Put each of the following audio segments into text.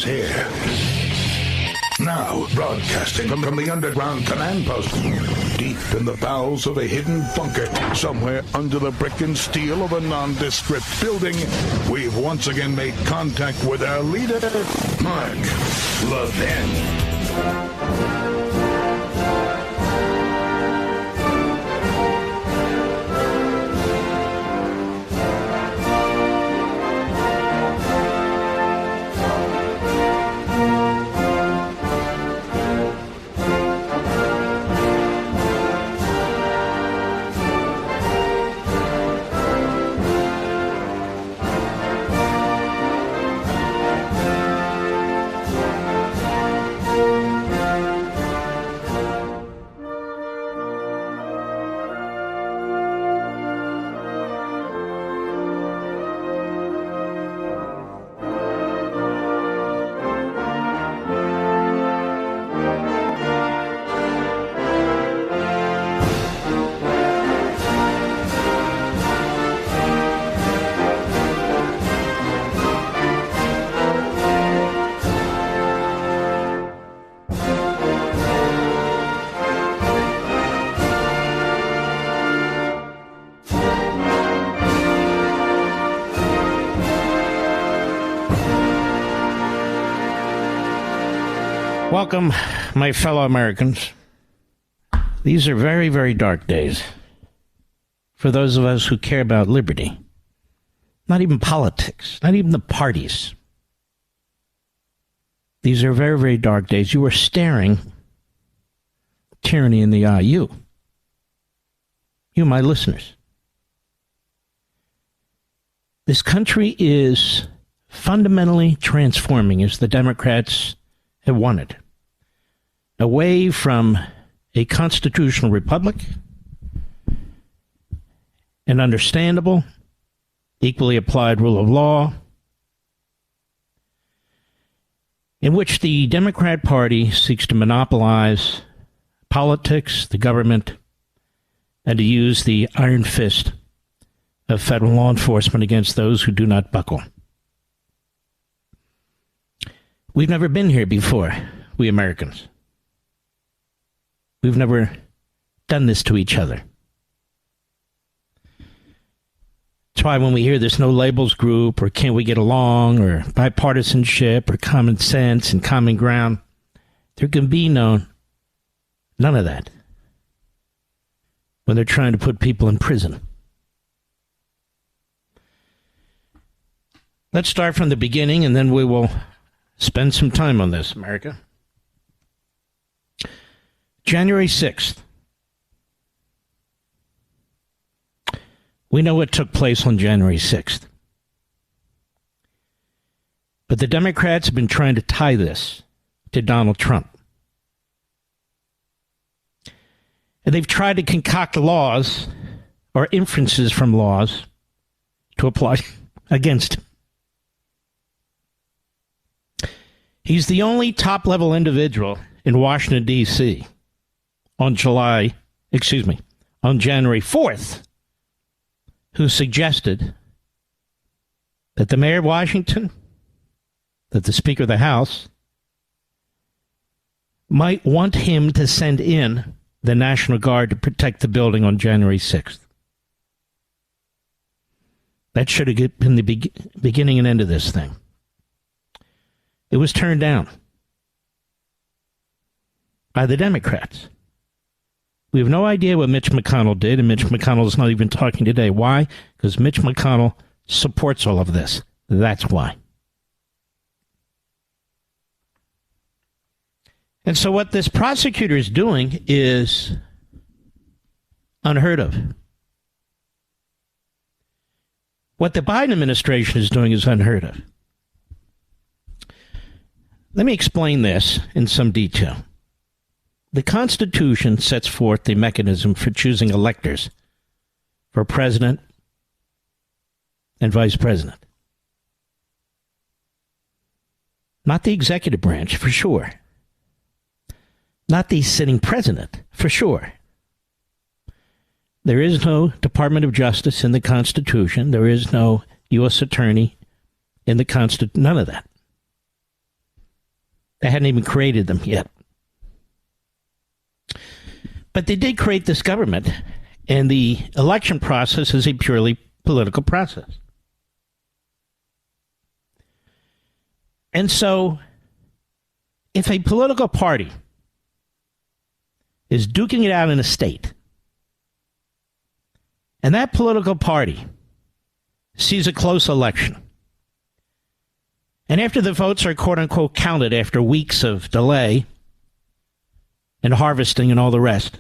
is here. Now, broadcasting from the underground command post, deep in the bowels of a hidden bunker, somewhere under the brick and steel of a nondescript building, we've once again made contact with our leader, Mark Levin. Welcome, my fellow Americans. These are very, very dark days for those of us who care about liberty. Not even politics, not even the parties. These are very, very dark days. You are staring tyranny in the eye. You, my listeners. This country is fundamentally transforming as the Democrats have wanted. Away from a constitutional republic, an understandable, equally applied rule of law, in which the Democrat Party seeks to monopolize politics, the government, and to use the iron fist of federal law enforcement against those who do not buckle. We've never been here before, we Americans. We've never done this to each other. That's why when we hear this no labels group, or can't we get along, or bipartisanship, or common sense and common ground, there can be none of that when they're trying to put people in prison. Let's start from the beginning, and then we will spend some time on this, America. January 6th. We know what took place on January 6th. But the Democrats have been trying to tie this to Donald Trump. And they've tried to concoct laws or inferences from laws to apply against him. He's the only top-level individual in Washington, D.C. on January 4th, who suggested that the mayor of Washington, that the Speaker of the House, might want him to send in the National Guard to protect the building on January 6th. That should have been the beginning and end of this thing. It was turned down by the Democrats. We have no idea what Mitch McConnell did, and Mitch McConnell is not even talking today. Why? Because Mitch McConnell supports all of this. That's why. And so what this prosecutor is doing is unheard of. What the Biden administration is doing is unheard of. Let me explain this in some detail. The Constitution sets forth the mechanism for choosing electors for president and vice president. Not the executive branch, for sure. Not the sitting president, for sure. There is no Department of Justice in the Constitution. There is no U.S. Attorney in the Constitution. None of that. They hadn't even created them yet. But they did create this government, and the election process is a purely political process. And so, if a political party is duking it out in a state, and that political party sees a close election, and after the votes are quote-unquote counted after weeks of delay and harvesting and all the rest,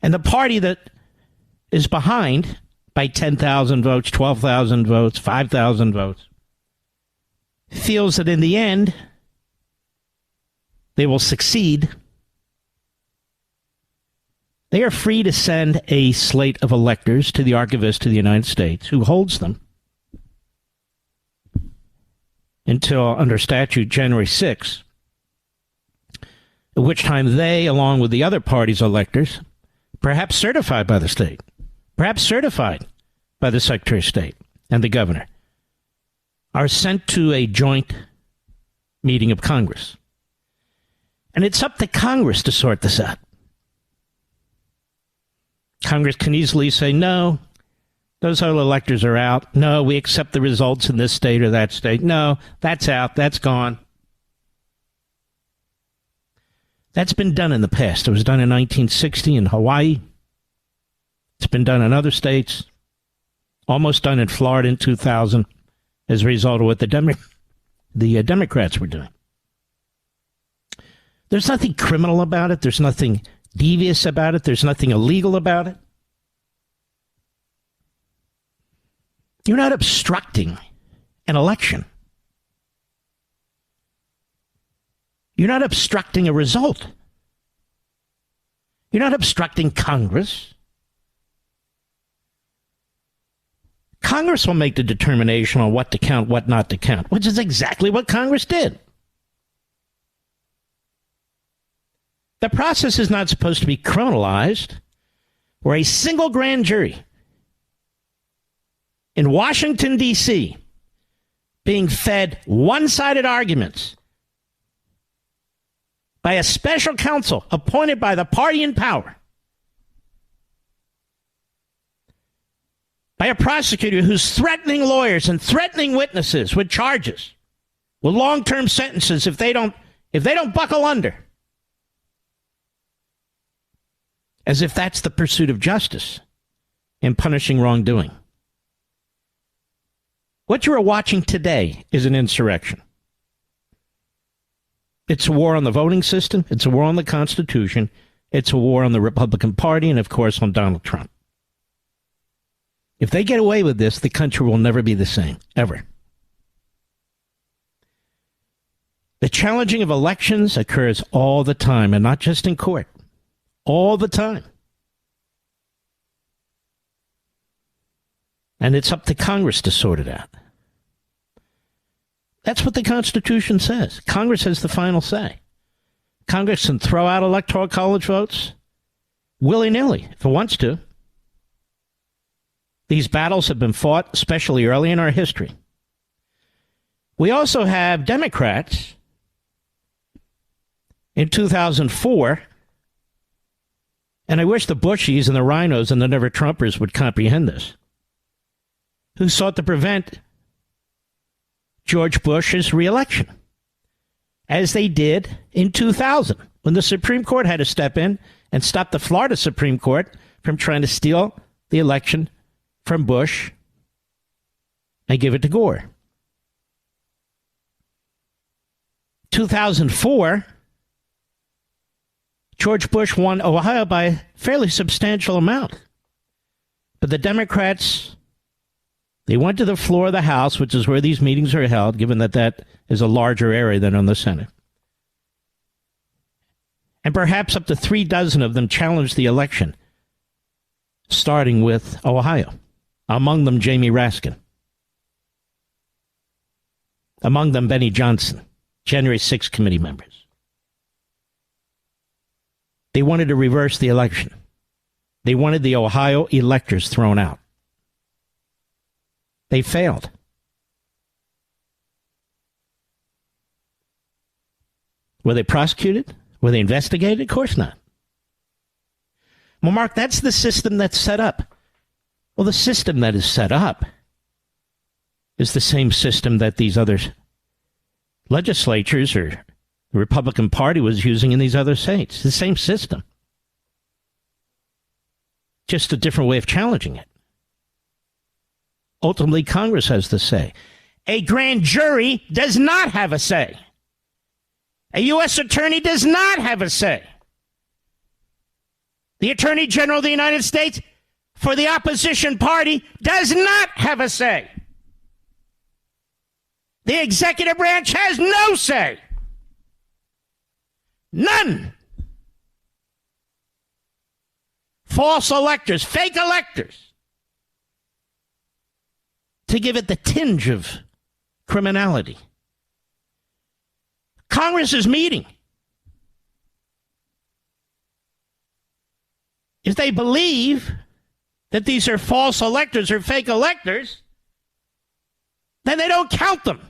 and the party that is behind by 10,000 votes, 12,000 votes, 5,000 votes, feels that in the end they will succeed, they are free to send a slate of electors to the archivist of the United States, who holds them until, under statute, January 6th, at which time they, along with the other party's electors, perhaps certified by the state, perhaps certified by the Secretary of State and the governor, are sent to a joint meeting of Congress. And it's up to Congress to sort this out. Congress can easily say, no, those other electors are out. No, we accept the results in this state or that state. No, that's out. That's gone. That's been done in the past. It was done in 1960 in Hawaii. It's been done in other states. Almost done in Florida in 2000 as a result of what the Democrats were doing. There's nothing criminal about it. There's nothing devious about it. There's nothing illegal about it. You're not obstructing an election. You're not obstructing a result. You're not obstructing Congress. Congress will make the determination on what to count, what not to count, which is exactly what Congress did. The process is not supposed to be criminalized, where a single grand jury in Washington, D.C., being fed one-sided arguments by a special counsel appointed by the party in power, by a prosecutor who's threatening lawyers and threatening witnesses with charges, with long-term sentences if they don't buckle under. As if that's the pursuit of justice in punishing wrongdoing. What you are watching today is an insurrection. It's a war on the voting system. It's a war on the Constitution. It's a war on the Republican Party and, of course, on Donald Trump. If they get away with this, the country will never be the same, ever. The challenging of elections occurs all the time, and not just in court. All the time. And it's up to Congress to sort it out. That's what the Constitution says. Congress has the final say. Congress can throw out electoral college votes willy-nilly if it wants to. These battles have been fought, especially early in our history. We also have Democrats in 2004, and I wish the Bushies and the Rhinos and the Never-Trumpers would comprehend this, who sought to prevent George Bush's reelection, as they did in 2000, when the Supreme Court had to step in and stop the Florida Supreme Court from trying to steal the election from Bush and give it to Gore. 2004, George Bush won Ohio by a fairly substantial amount. But the Democrats, they went to the floor of the House, which is where these meetings are held, given that that is a larger area than on the Senate. And perhaps up to 36 of them challenged the election, starting with Ohio. Among them, Jamie Raskin. Among them, Benny Johnson, January 6th committee members. They wanted to reverse the election. They wanted the Ohio electors thrown out. They failed. Were they prosecuted? Were they investigated? Of course not. Well, Mark, that's the system that's set up. Well, the system that is set up is the same system that these other legislatures or the Republican Party was using in these other states. The same system. Just a different way of challenging it. Ultimately, Congress has the say. A grand jury does not have a say. A U.S. attorney does not have a say. The Attorney General of the United States for the opposition party does not have a say. The executive branch has no say. None. False electors, fake electors, to give it the tinge of criminality. Congress is meeting. If they believe that these are false electors or fake electors, then they don't count them.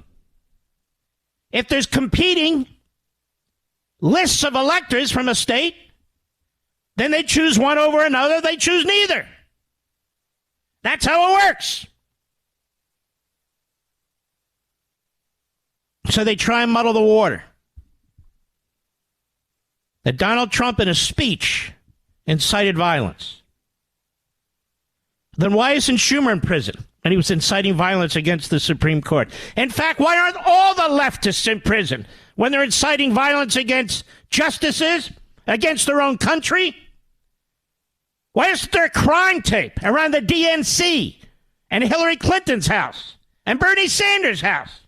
If there's competing lists of electors from a state, then they choose one over another. They choose neither. That's how it works. So they try and muddle the water. That Donald Trump in a speech incited violence. Then why isn't Schumer in prison? And he was inciting violence against the Supreme Court. In fact, why aren't all the leftists in prison when they're inciting violence against justices, against their own country? Why isn't there a crime tape around the DNC and Hillary Clinton's house and Bernie Sanders' house?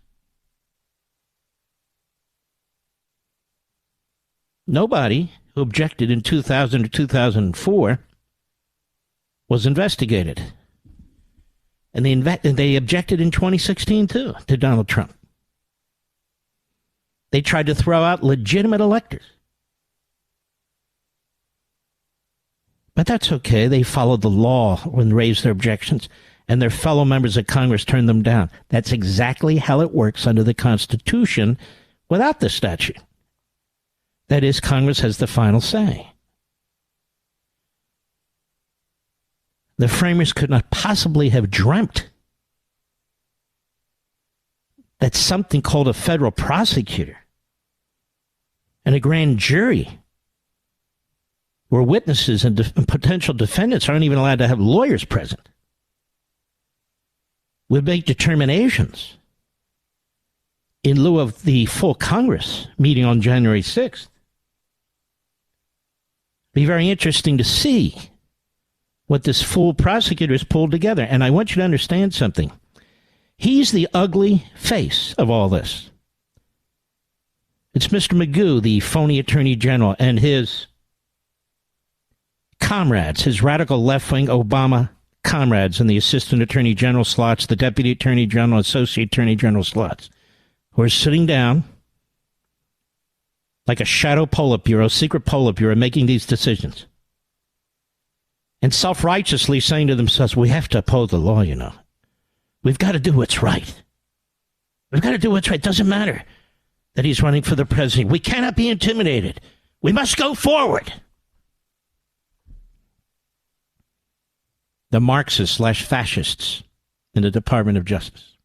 Nobody who objected in 2000 or 2004 was investigated. And they objected in 2016, too, to Donald Trump. They tried to throw out legitimate electors. But that's okay. They followed the law when raised their objections, and their fellow members of Congress turned them down. That's exactly how it works under the Constitution without the statute. That is, Congress has the final say. The framers could not possibly have dreamt that something called a federal prosecutor and a grand jury, where witnesses and potential defendants aren't even allowed to have lawyers present, would make determinations in lieu of the full Congress meeting on January 6th. Be very interesting to see what this fool prosecutor has pulled together. And I want you to understand something. He's the ugly face of all this. It's Mr. Magoo, the phony attorney general, and his comrades, his radical left-wing Obama comrades in the assistant attorney general slots, the deputy attorney general, associate attorney general slots, who are sitting down like a shadow Politburo, secret Politburo, making these decisions. And self-righteously saying to themselves, we have to uphold the law, you know. We've got to do what's right. We've got to do what's right. It doesn't matter that he's running for the presidency. We cannot be intimidated. We must go forward. The Marxists/fascists in the Department of Justice.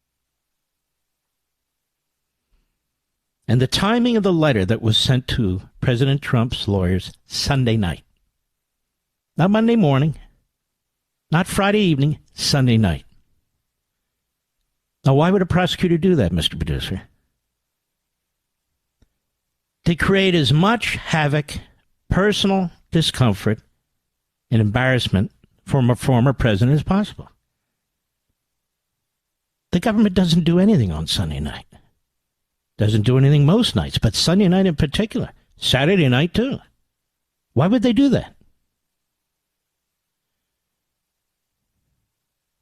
And the timing of the letter that was sent to President Trump's lawyers Sunday night. Not Monday morning, not Friday evening, Sunday night. Now, why would a prosecutor do that, Mr. Producer? To create as much havoc, personal discomfort, and embarrassment for a former president as possible. The government doesn't do anything on Sunday night. Doesn't do anything most nights, but Sunday night in particular. Saturday night, too. Why would they do that?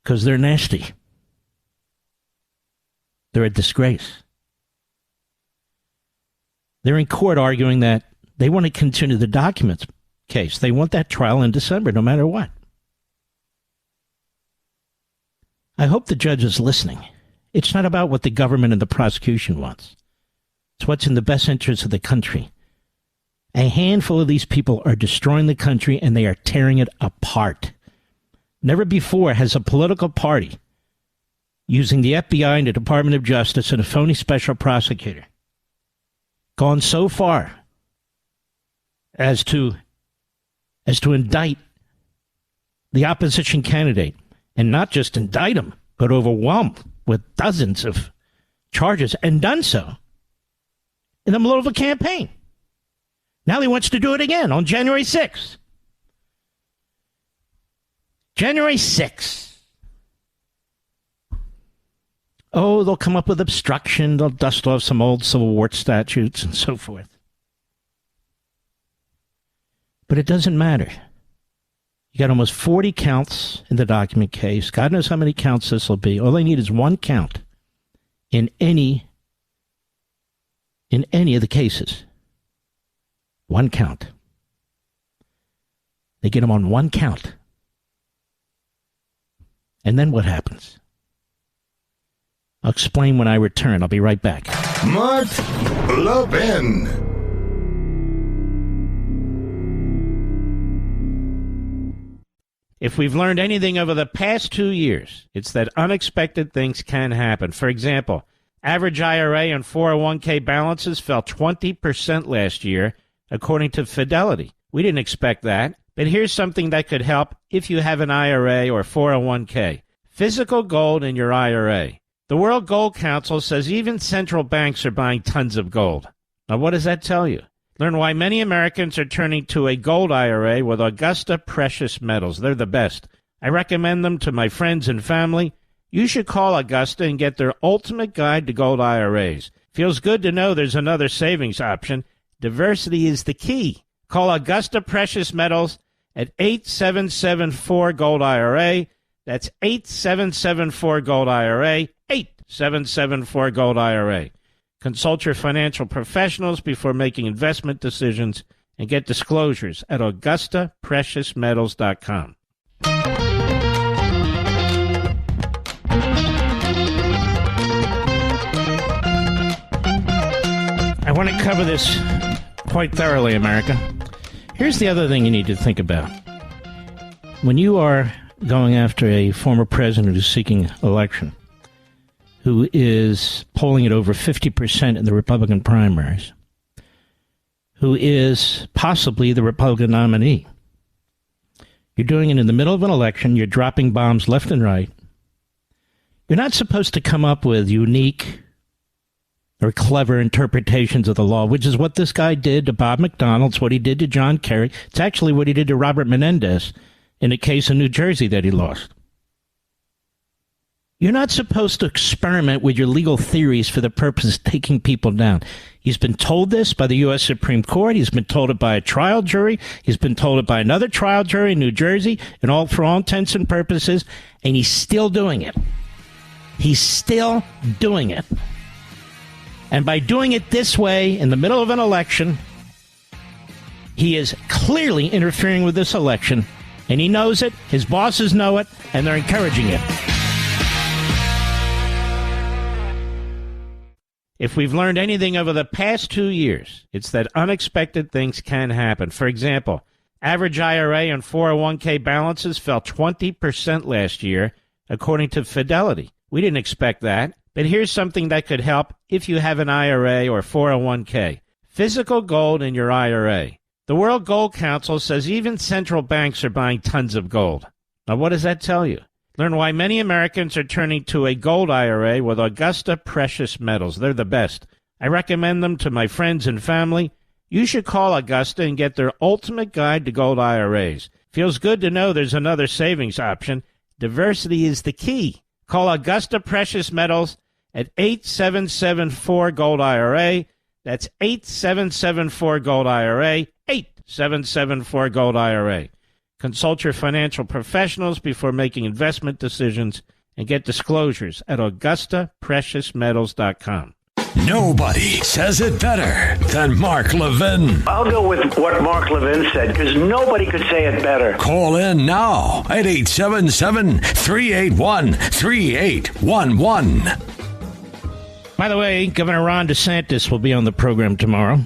Because they're nasty. They're a disgrace. They're in court arguing that they want to continue the documents case. They want that trial in December, no matter what. I hope the judge is listening. It's not about what the government and the prosecution wants. It's what's in the best interest of the country. A handful of these people are destroying the country, and they are tearing it apart. Never before has a political party using the FBI and the Department of Justice and a phony special prosecutor gone so far as to indict the opposition candidate, and not just indict him, but overwhelm with dozens of charges, and done so in the middle of a campaign. Now he wants to do it again on January 6th. January 6th. Oh, they'll come up with obstruction. They'll dust off some old Civil War statutes and so forth. But it doesn't matter. You got almost 40 counts in the document case. God knows how many counts this will be. All they need is one count in any of the cases. One count. They get them on one count. And then what happens? I'll explain when I return. I'll be right back. Mark Levin. If we've learned anything over the past 2 years, it's that unexpected things can happen. For example, average IRA and 401k balances fell 20% last year, according to Fidelity. We didn't expect that, but here's something that could help if you have an IRA or 401k. Physical gold in your IRA. The World Gold Council says even central banks are buying tons of gold. Now, what does that tell you? Learn why many Americans are turning to a gold IRA with Augusta Precious Metals. They're the best. I recommend them to my friends and family. You should call Augusta and get their ultimate guide to gold IRAs. Feels good to know there's another savings option. Diversity is the key. Call Augusta Precious Metals at 8774-GOLD-IRA. That's 8774-GOLD-IRA, 8774-GOLD-IRA. Consult your financial professionals before making investment decisions and get disclosures at AugustaPreciousMetals.com. I want to cover this quite thoroughly, America. Here's the other thing you need to think about. When you are going after a former president who's seeking election, who is polling at over 50% in the Republican primaries, who is possibly the Republican nominee, you're doing it in the middle of an election, you're dropping bombs left and right. You're not supposed to come up with unique or clever interpretations of the law, which is what this guy did to Bob McDonnell. It's what he did to John Kerry. It's actually what he did to Robert Menendez in a case in New Jersey that he lost. You're not supposed to experiment with your legal theories for the purpose of taking people down. He's been told this by the U.S. Supreme Court. He's been told it by a trial jury. He's been told it by another trial jury in New Jersey, and all for all intents and purposes, and he's still doing it. He's still doing it. And by doing it this way in the middle of an election, he is clearly interfering with this election, and he knows it, his bosses know it, and they're encouraging it. If we've learned anything over the past 2 years, it's that unexpected things can happen. For example, average IRA and 401k balances fell 20% last year, according to Fidelity. We didn't expect that, but here's something that could help if you have an IRA or 401k. Physical gold in your IRA. The World Gold Council says even central banks are buying tons of gold. Now, what does that tell you? Learn why many Americans are turning to a gold IRA with Augusta Precious Metals. They're the best. I recommend them to my friends and family. You should call Augusta and get their ultimate guide to gold IRAs. Feels good to know there's another savings option. Diversity is the key. Call Augusta Precious Metals at 8774-GOLD-IRA. That's 8774-GOLD-IRA, 8774-GOLD-IRA. Consult your financial professionals before making investment decisions and get disclosures at AugustaPreciousMetals.com. Nobody says it better than Mark Levin. I'll go with what Mark Levin said, because nobody could say it better. Call in now at 877-381-3811. By the way, Governor Ron DeSantis will be on the program tomorrow.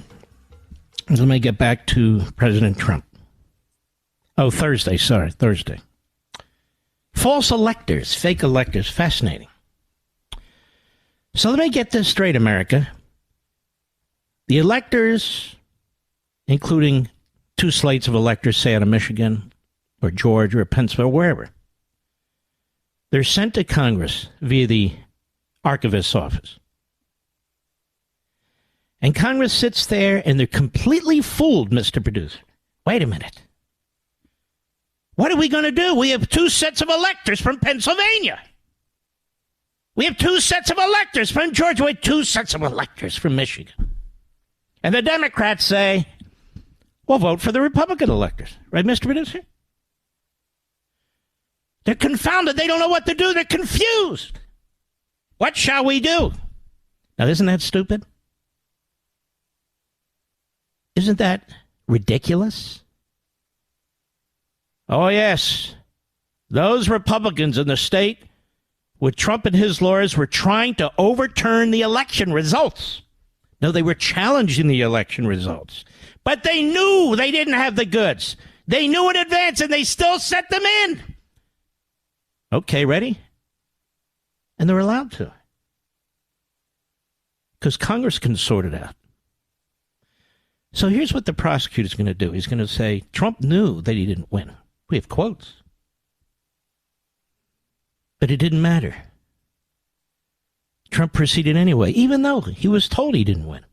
Let me get back to President Trump. Oh, Thursday. False electors, fake electors. Fascinating. So let me get this straight, America. The electors, including 2 slates of electors, say out of Michigan or Georgia or Pennsylvania, or wherever, they're sent to Congress via the archivist's office. And Congress sits there and they're completely fooled, Mr. Producer. Wait a minute. What are we going to do? We have 2 sets of electors from Pennsylvania. We have 2 sets of electors from Georgia. We have 2 sets of electors from Michigan. And the Democrats say, well, vote for the Republican electors. Right, Mr. Producer? They're confounded. They don't know what to do. They're confused. What shall we do? Now, isn't that stupid? Isn't that ridiculous? Oh, yes. Those Republicans in the state with Trump and his lawyers were trying to overturn the election results. No, they were challenging the election results. But they knew they didn't have the goods. They knew in advance, and they still set them in. Okay, ready? And they're allowed to. Because Congress can sort it out. So here's what the prosecutor's going to do. He's going to say, Trump knew that he didn't win. We have quotes. But it didn't matter. Trump proceeded anyway, even though he was told he didn't win.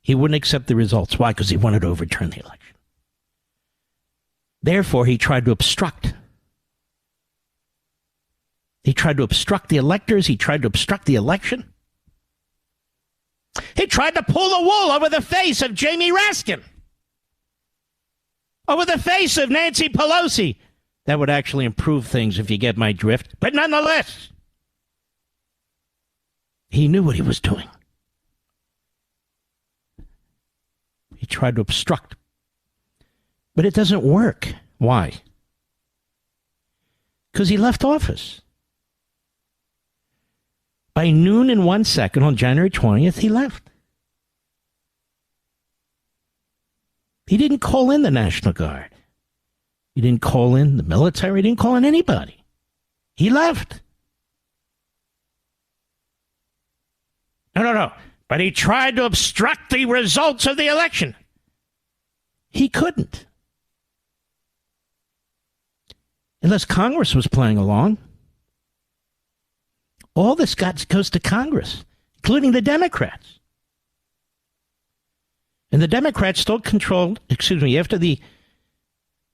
He wouldn't accept the results. Why? Because he wanted to overturn the election. Therefore, he tried to obstruct. He tried to obstruct the electors. He tried to obstruct the election. He tried to pull the wool over the face of Jamie Raskin. Over the face of Nancy Pelosi. That would actually improve things if you get my drift. But nonetheless, he knew what he was doing. He tried to obstruct. But it doesn't work. Why? Because he left office. By noon and 1 second on January 20th, he left. He didn't call in the National Guard. He didn't call in the military. He didn't call in anybody. He left. No. But he tried to obstruct the results of the election. He couldn't. Unless Congress was playing along. All this goes to Congress, including the Democrats. And the Democrats still controlled, after the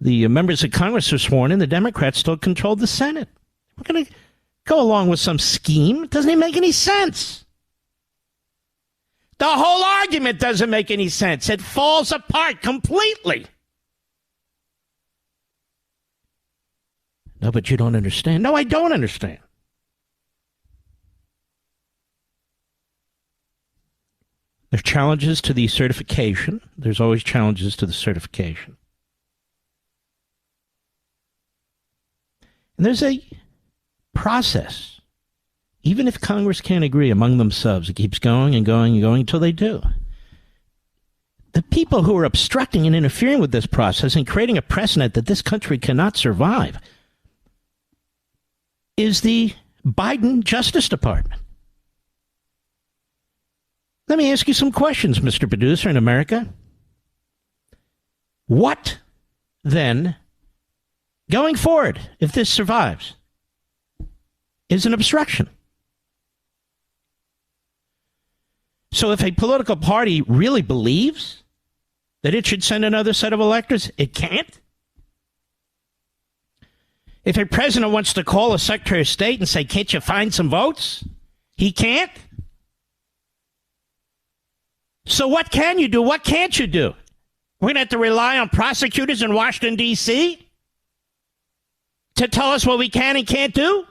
members of Congress are sworn in, the Democrats still controlled the Senate. We're going to go along with some scheme. It doesn't even make any sense. The whole argument doesn't make any sense. It falls apart completely. No, but you don't understand. No, I don't understand. There's challenges to the certification. There's always challenges to the certification. And there's a process. Even if Congress can't agree among themselves, it keeps going and going and going until they do. The people who are obstructing and interfering with this process and creating a precedent that this country cannot survive is the Biden Justice Department. Let me ask you some questions, Mr. Producer, in America. What, then, going forward, if this survives, is an obstruction? So if a political party really believes that it should send another set of electors, it can't? If a president wants to call a Secretary of State and say, can't you find some votes? He can't? So what can you do? What can't you do? We're going to have to rely on prosecutors in Washington, D.C. to tell us what we can and can't do?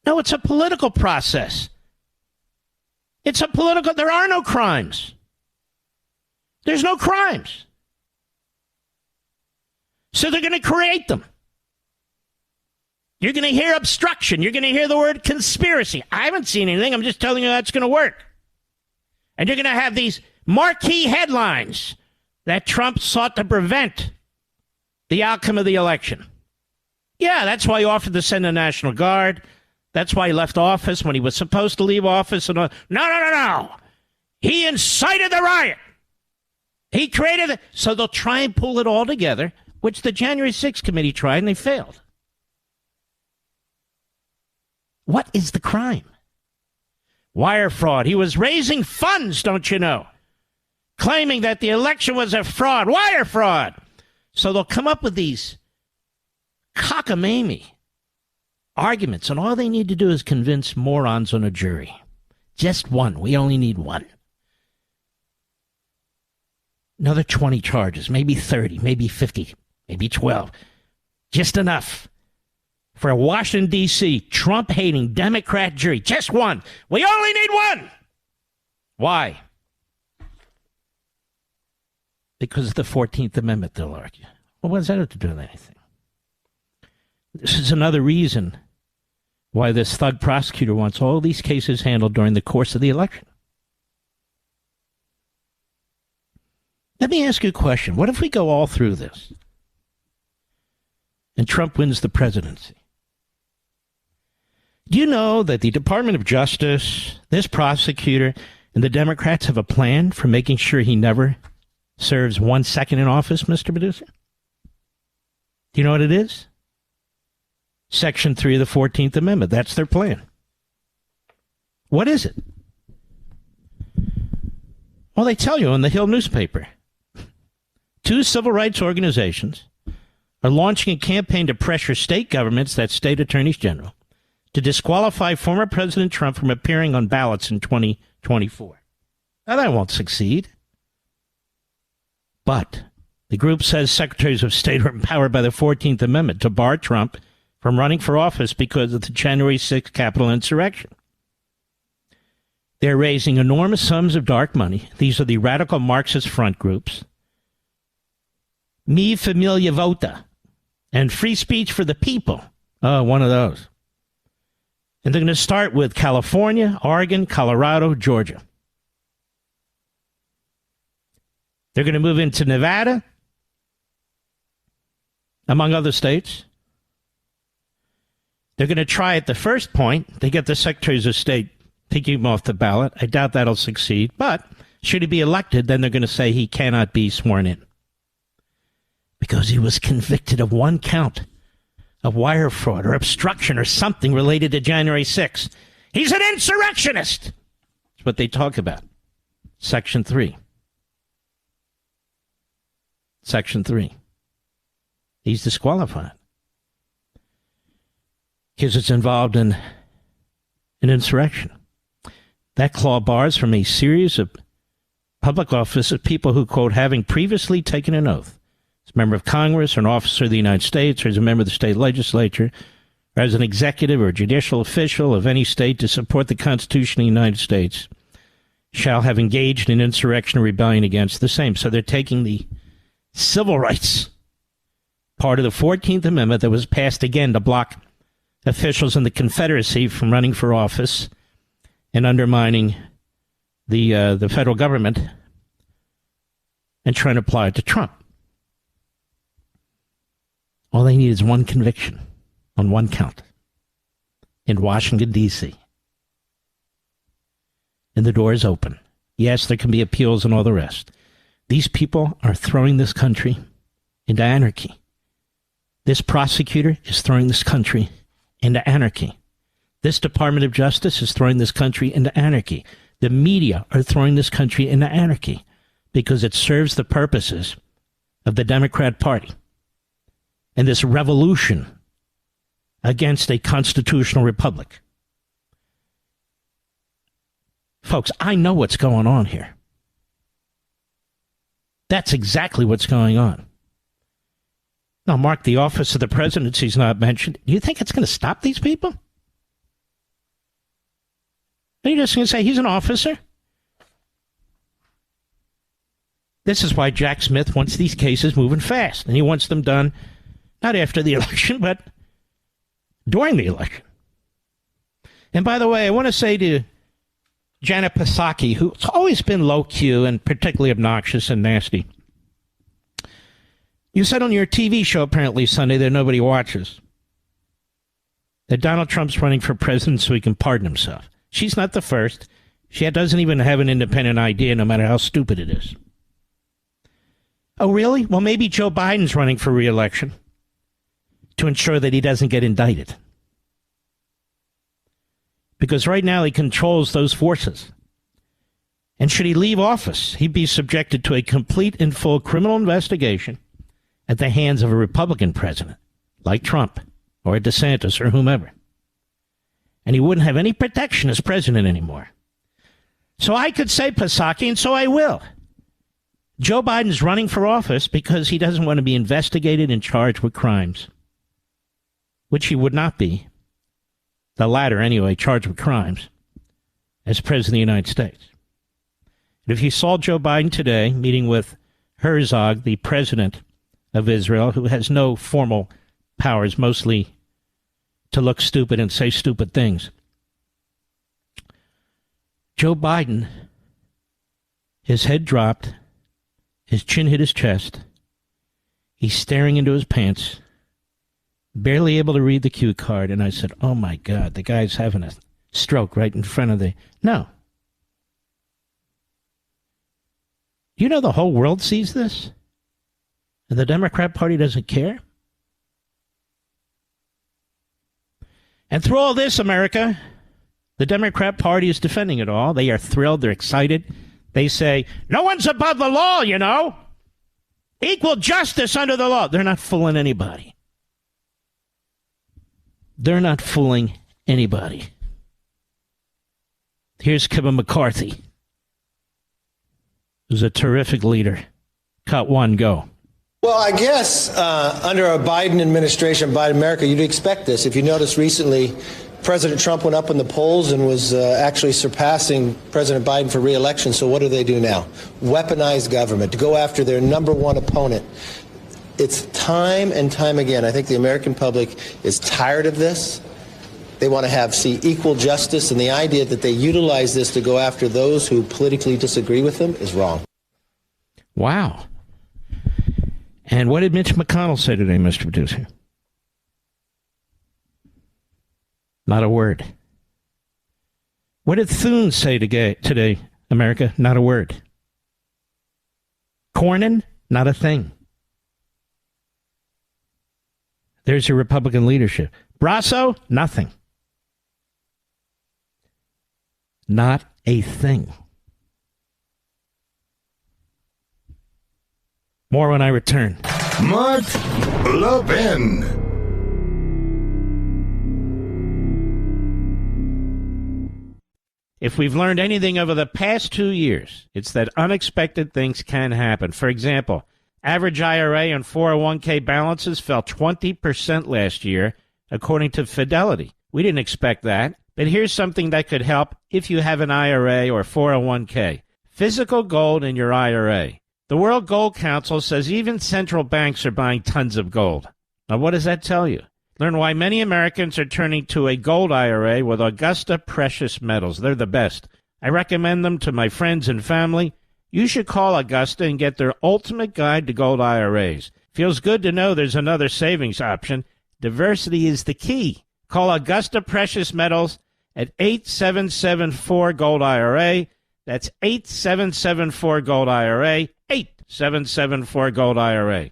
No, it's a political process. There are no crimes. There's no crimes. So they're going to create them. You're going to hear obstruction. You're going to hear the word conspiracy. I haven't seen anything. I'm just telling you that's going to work. And you're going to have these marquee headlines that Trump sought to prevent the outcome of the election. Yeah, that's why he offered to send the National Guard. That's why he left office when he was supposed to leave office. And no. He incited the riot. He created it. So they'll try and pull it all together, which the January 6th committee tried, and they failed. What is the crime? Wire fraud. He was raising funds, don't you know, claiming that the election was a fraud. Wire fraud. So they'll come up with these cockamamie arguments, and all they need to do is convince morons on a jury. Just one. We only need one. Another 20 charges, maybe 30, maybe 50, maybe 12. Just enough for a Washington, D.C. Trump-hating Democrat jury. Just one. We only need one. Why? Because of the 14th Amendment, they'll argue. Well, what does that have to do with anything? This is another reason why this thug prosecutor wants all these cases handled during the course of the election. Let me ask you a question. What if we go all through this and Trump wins the presidency? Do you know that the Department of Justice, this prosecutor, and the Democrats have a plan for making sure he never serves 1 second in office, Mr. Producer? Do you know what it is? Section 3 of the 14th Amendment. That's their plan. What is it? Well, they tell you in the Hill newspaper. 2 civil rights organizations are launching a campaign to pressure state governments, that's state attorneys general, to disqualify former President Trump from appearing on ballots in 2024. Now, that won't succeed. But the group says secretaries of state are empowered by the 14th Amendment to bar Trump from running for office because of the January 6th Capitol insurrection. They're raising enormous sums of dark money. These are the radical Marxist front groups. Mi Familia Vota and Free Speech for the People. Oh, one of those. And they're going to start with California, Oregon, Colorado, Georgia. They're going to move into Nevada, among other states. They're going to try at the first point. They get the secretaries of state taking him off the ballot. I doubt that'll succeed. But should he be elected, then they're going to say he cannot be sworn in. Because he was convicted of 1 count of wire fraud or obstruction or something related to January 6th. He's an insurrectionist. That's what they talk about. Section 3. Section 3. He's disqualified. Because it's involved in an insurrection. That clause bars from a series of public office of people who, quote, having previously taken an oath as a member of Congress or an officer of the United States or as a member of the state legislature or as an executive or judicial official of any state to support the Constitution of the United States shall have engaged in insurrection or rebellion against the same. So they're taking the civil rights part of the 14th Amendment that was passed again to block officials in the Confederacy from running for office and undermining the federal government and trying to apply it to Trump. All they need is 1 conviction on 1 count in Washington, D.C. And the door is open. Yes, there can be appeals and all the rest. These people are throwing this country into anarchy. This prosecutor is throwing this country into anarchy. This Department of Justice is throwing this country into anarchy. The media are throwing this country into anarchy because it serves the purposes of the Democrat Party and this revolution against a constitutional republic. Folks, I know what's going on here. That's exactly what's going on. Now, Mark, the office of the presidency is not mentioned. Do you think it's going to stop these people? Are you just going to say he's an officer? This is why Jack Smith wants these cases moving fast, and he wants them done not after the election, but during the election. And by the way, I want to say to Janet Psaki, who's always been low-Q and particularly obnoxious and nasty, you said on your TV show apparently Sunday that nobody watches that Donald Trump's running for president so he can pardon himself. She's not the first. She doesn't even have an independent idea, no matter how stupid it is. Oh, really? Well, maybe Joe Biden's running for re-election to ensure that he doesn't get indicted. Because right now he controls those forces. And should he leave office, he'd be subjected to a complete and full criminal investigation at the hands of a Republican president, like Trump or DeSantis or whomever. And he wouldn't have any protection as president anymore. So I could say, Psaki, and so I will. Joe Biden's running for office because he doesn't want to be investigated and charged with crimes, which he would not be, the latter anyway, charged with crimes, as president of the United States. And if you saw Joe Biden today meeting with Herzog, the president of Israel, who has no formal powers, mostly to look stupid and say stupid things, Joe Biden, his head dropped, his chin hit his chest, he's staring into his pants, barely able to read the cue card, and I said, oh my God, the guy's having a stroke right in front of the... No. Do you know the whole world sees this? And the Democrat Party doesn't care? And through all this, America, the Democrat Party is defending it all. They are thrilled. They're excited. They say, no one's above the law, you know. Equal justice under the law. They're not fooling anybody. They're not fooling anybody. Here's Kevin McCarthy, who's a terrific leader. Cut one, go. Well, I guess under a Biden administration, Biden America, you'd expect this. If you notice recently, President Trump went up in the polls and was actually surpassing President Biden for re-election. So what do they do now? Weaponize government to go after their number one opponent. It's time and time again. I think the American public is tired of this. They want to see equal justice, and the idea that they utilize this to go after those who politically disagree with them is wrong. Wow. And what did Mitch McConnell say today, Mr. Producer? Not a word. What did Thune say today, America? Not a word. Cornyn? Not a thing. There's your Republican leadership. Brasso? Nothing. Not a thing. More when I return. Mark Levin. If we've learned anything over the past 2 years, it's that unexpected things can happen. For example, average IRA and 401k balances fell 20% last year, according to Fidelity. We didn't expect that, but here's something that could help if you have an IRA or 401k. Physical gold in your IRA. The World Gold Council says even central banks are buying tons of gold. Now, what does that tell you? Learn why many Americans are turning to a gold IRA with Augusta Precious Metals. They're the best. I recommend them to my friends and family. You should call Augusta and get their ultimate guide to gold IRAs. Feels good to know there's another savings option. Diversity is the key. Call Augusta Precious Metals at 8774-GOLD-IRA. That's 8774-GOLD-IRA, 8774-GOLD-IRA.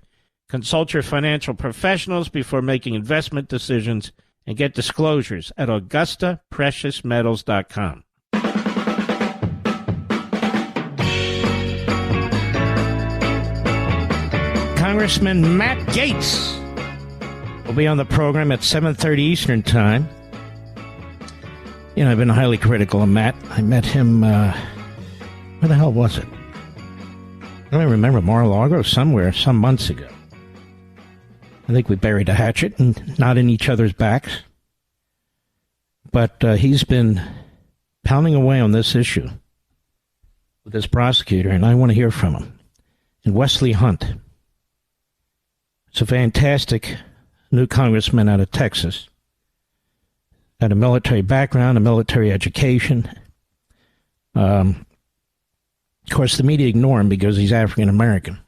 Consult your financial professionals before making investment decisions and get disclosures at AugustaPreciousMetals.com. Congressman Matt Gaetz will be on the program at 7:30 Eastern Time. You know, I've been highly critical of Matt. I met him, where the hell was it? I don't remember, Mar-a-Lago, somewhere, some months ago. I think we buried a hatchet and not in each other's backs. But he's been pounding away on this issue with this prosecutor, and I want to hear from him. And Wesley Hunt. It's a fantastic new congressman out of Texas. had a military background, a military education. Of course, the media ignore him because he's African American.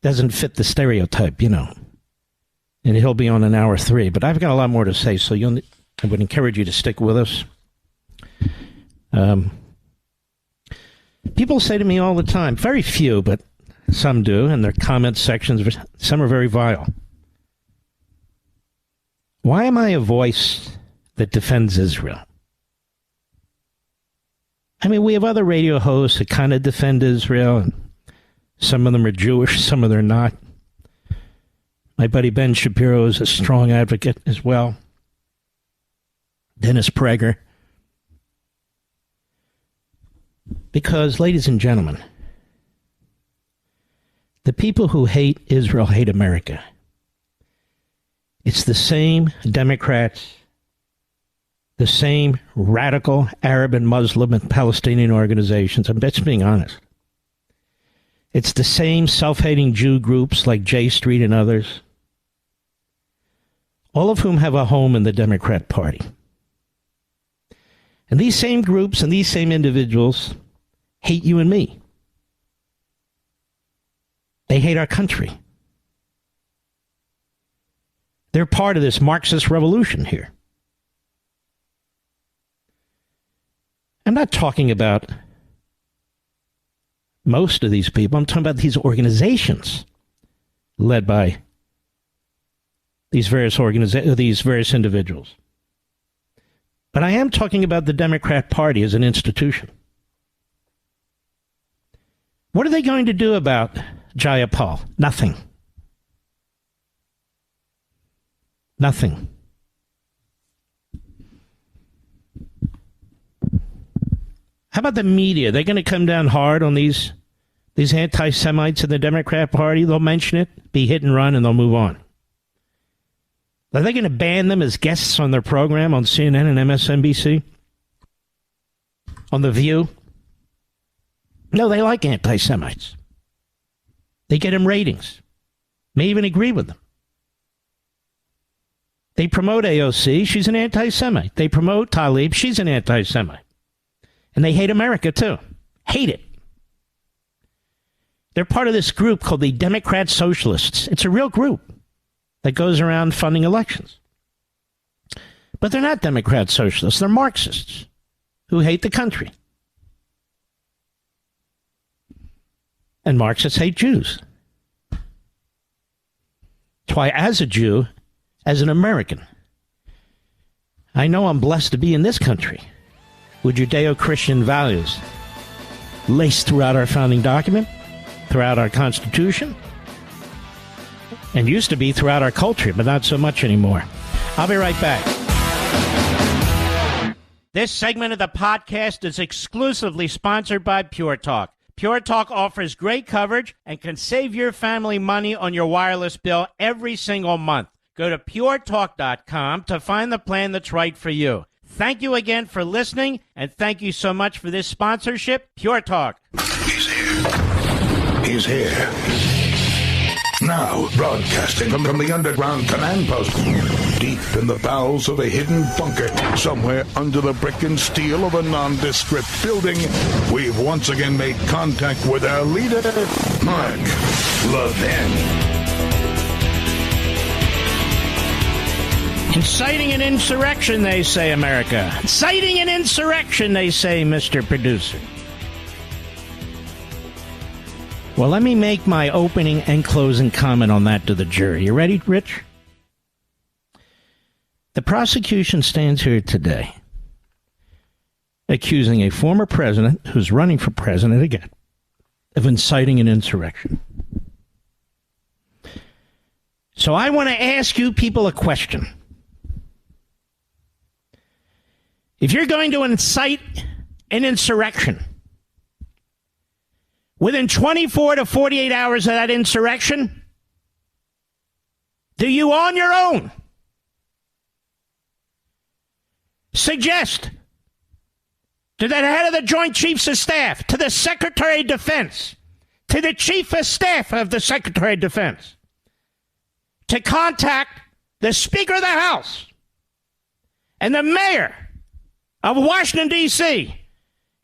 Doesn't fit the stereotype, you know. And he'll be on in hour 3. But I've got a lot more to say, so I would encourage you to stick with us. People say to me all the time, very few, but some do, and their comment sections, some are very vile. Why am I a voice that defends Israel? I mean, we have other radio hosts that kind of defend Israel, and some of them are Jewish, some of them are not. My buddy Ben Shapiro is a strong advocate as well. Dennis Prager. Because, ladies and gentlemen, the people who hate Israel hate America. It's the same Democrats, the same radical Arab and Muslim and Palestinian organizations. I'm just being honest. It's the same self-hating Jew groups like J Street and others, all of whom have a home in the Democrat Party. And these same groups and these same individuals hate you and me. They hate our country. They're part of this Marxist revolution here. I'm not talking about most of these people. I'm talking about these organizations led by these various individuals. But I am talking about the Democrat Party as an institution. What are they going to do about Jayapal? Nothing. Nothing. How about the media? They're going to come down hard on these anti-Semites in the Democrat Party. They'll mention it, be hit and run, and they'll move on. Are they going to ban them as guests on their program on CNN and MSNBC? On The View? No, they like anti-Semites. They get them ratings. May even agree with them. They promote AOC. She's an anti-Semite. They promote Tlaib. She's an anti-Semite. And they hate America, too. Hate it. They're part of this group called the Democrat Socialists. It's a real group that goes around funding elections. But they're not Democrat Socialists. They're Marxists who hate the country. And Marxists hate Jews. That's why, as a Jew, as an American, I know I'm blessed to be in this country with Judeo-Christian values laced throughout our founding document, throughout our Constitution, and used to be throughout our culture, but not so much anymore. I'll be right back. This segment of the podcast is exclusively sponsored by Pure Talk. Pure Talk offers great coverage and can save your family money on your wireless bill every single month. Go to puretalk.com to find the plan that's right for you. Thank you again for listening, and thank you so much for this sponsorship, Pure Talk. He's here. He's here. Now, broadcasting from the underground command post, deep in the bowels of a hidden bunker, somewhere under the brick and steel of a nondescript building, we've once again made contact with our leader, Mark Levin. Inciting an insurrection, they say, America. Inciting an insurrection, they say, Mr. Producer. Well, let me make my opening and closing comment on that to the jury. You ready, Rich? The prosecution stands here today accusing a former president who's running for president again of inciting an insurrection. So I want to ask you people a question. If you're going to incite an insurrection, within 24 to 48 hours of that insurrection, do you on your own suggest to the head of the Joint Chiefs of Staff, to the Secretary of Defense, to the Chief of Staff of the Secretary of Defense, to contact the Speaker of the House and the mayor of Washington, D.C.,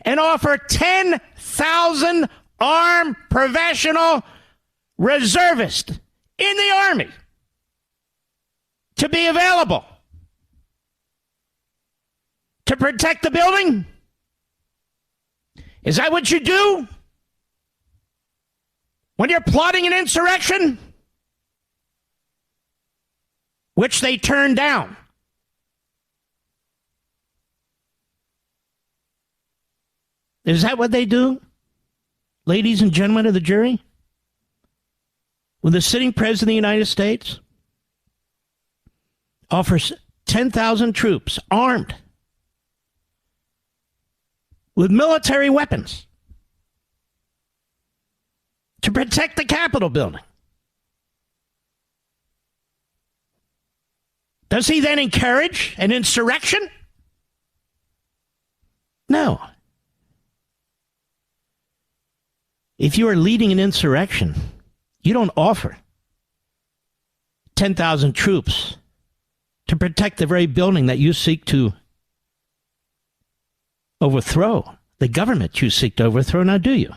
and offer 10,000 armed professional reservists in the Army to be available to protect the building? Is that what you do when you're plotting an insurrection? Which they turned down. Is that what they do, ladies and gentlemen of the jury? When the sitting president of the United States offers 10,000 troops armed with military weapons to protect the Capitol building, does he then encourage an insurrection? No. If you are leading an insurrection, you don't offer 10,000 troops to protect the very building that you seek to overthrow, the government you seek to overthrow, now do you?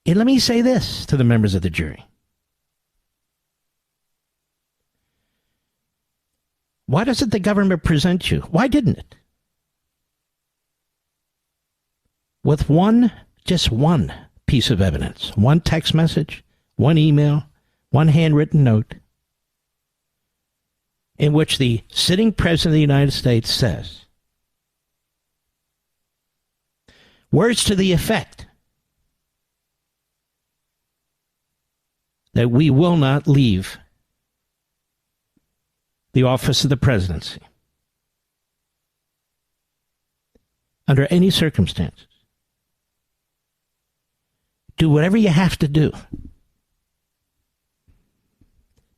And let me say this to the members of the jury. Why doesn't the government present you? Why didn't it? With just one piece of evidence, one text message, one email, one handwritten note, in which the sitting president of the United States says words to the effect that we will not leave the office of the presidency under any circumstances. Do whatever you have to do,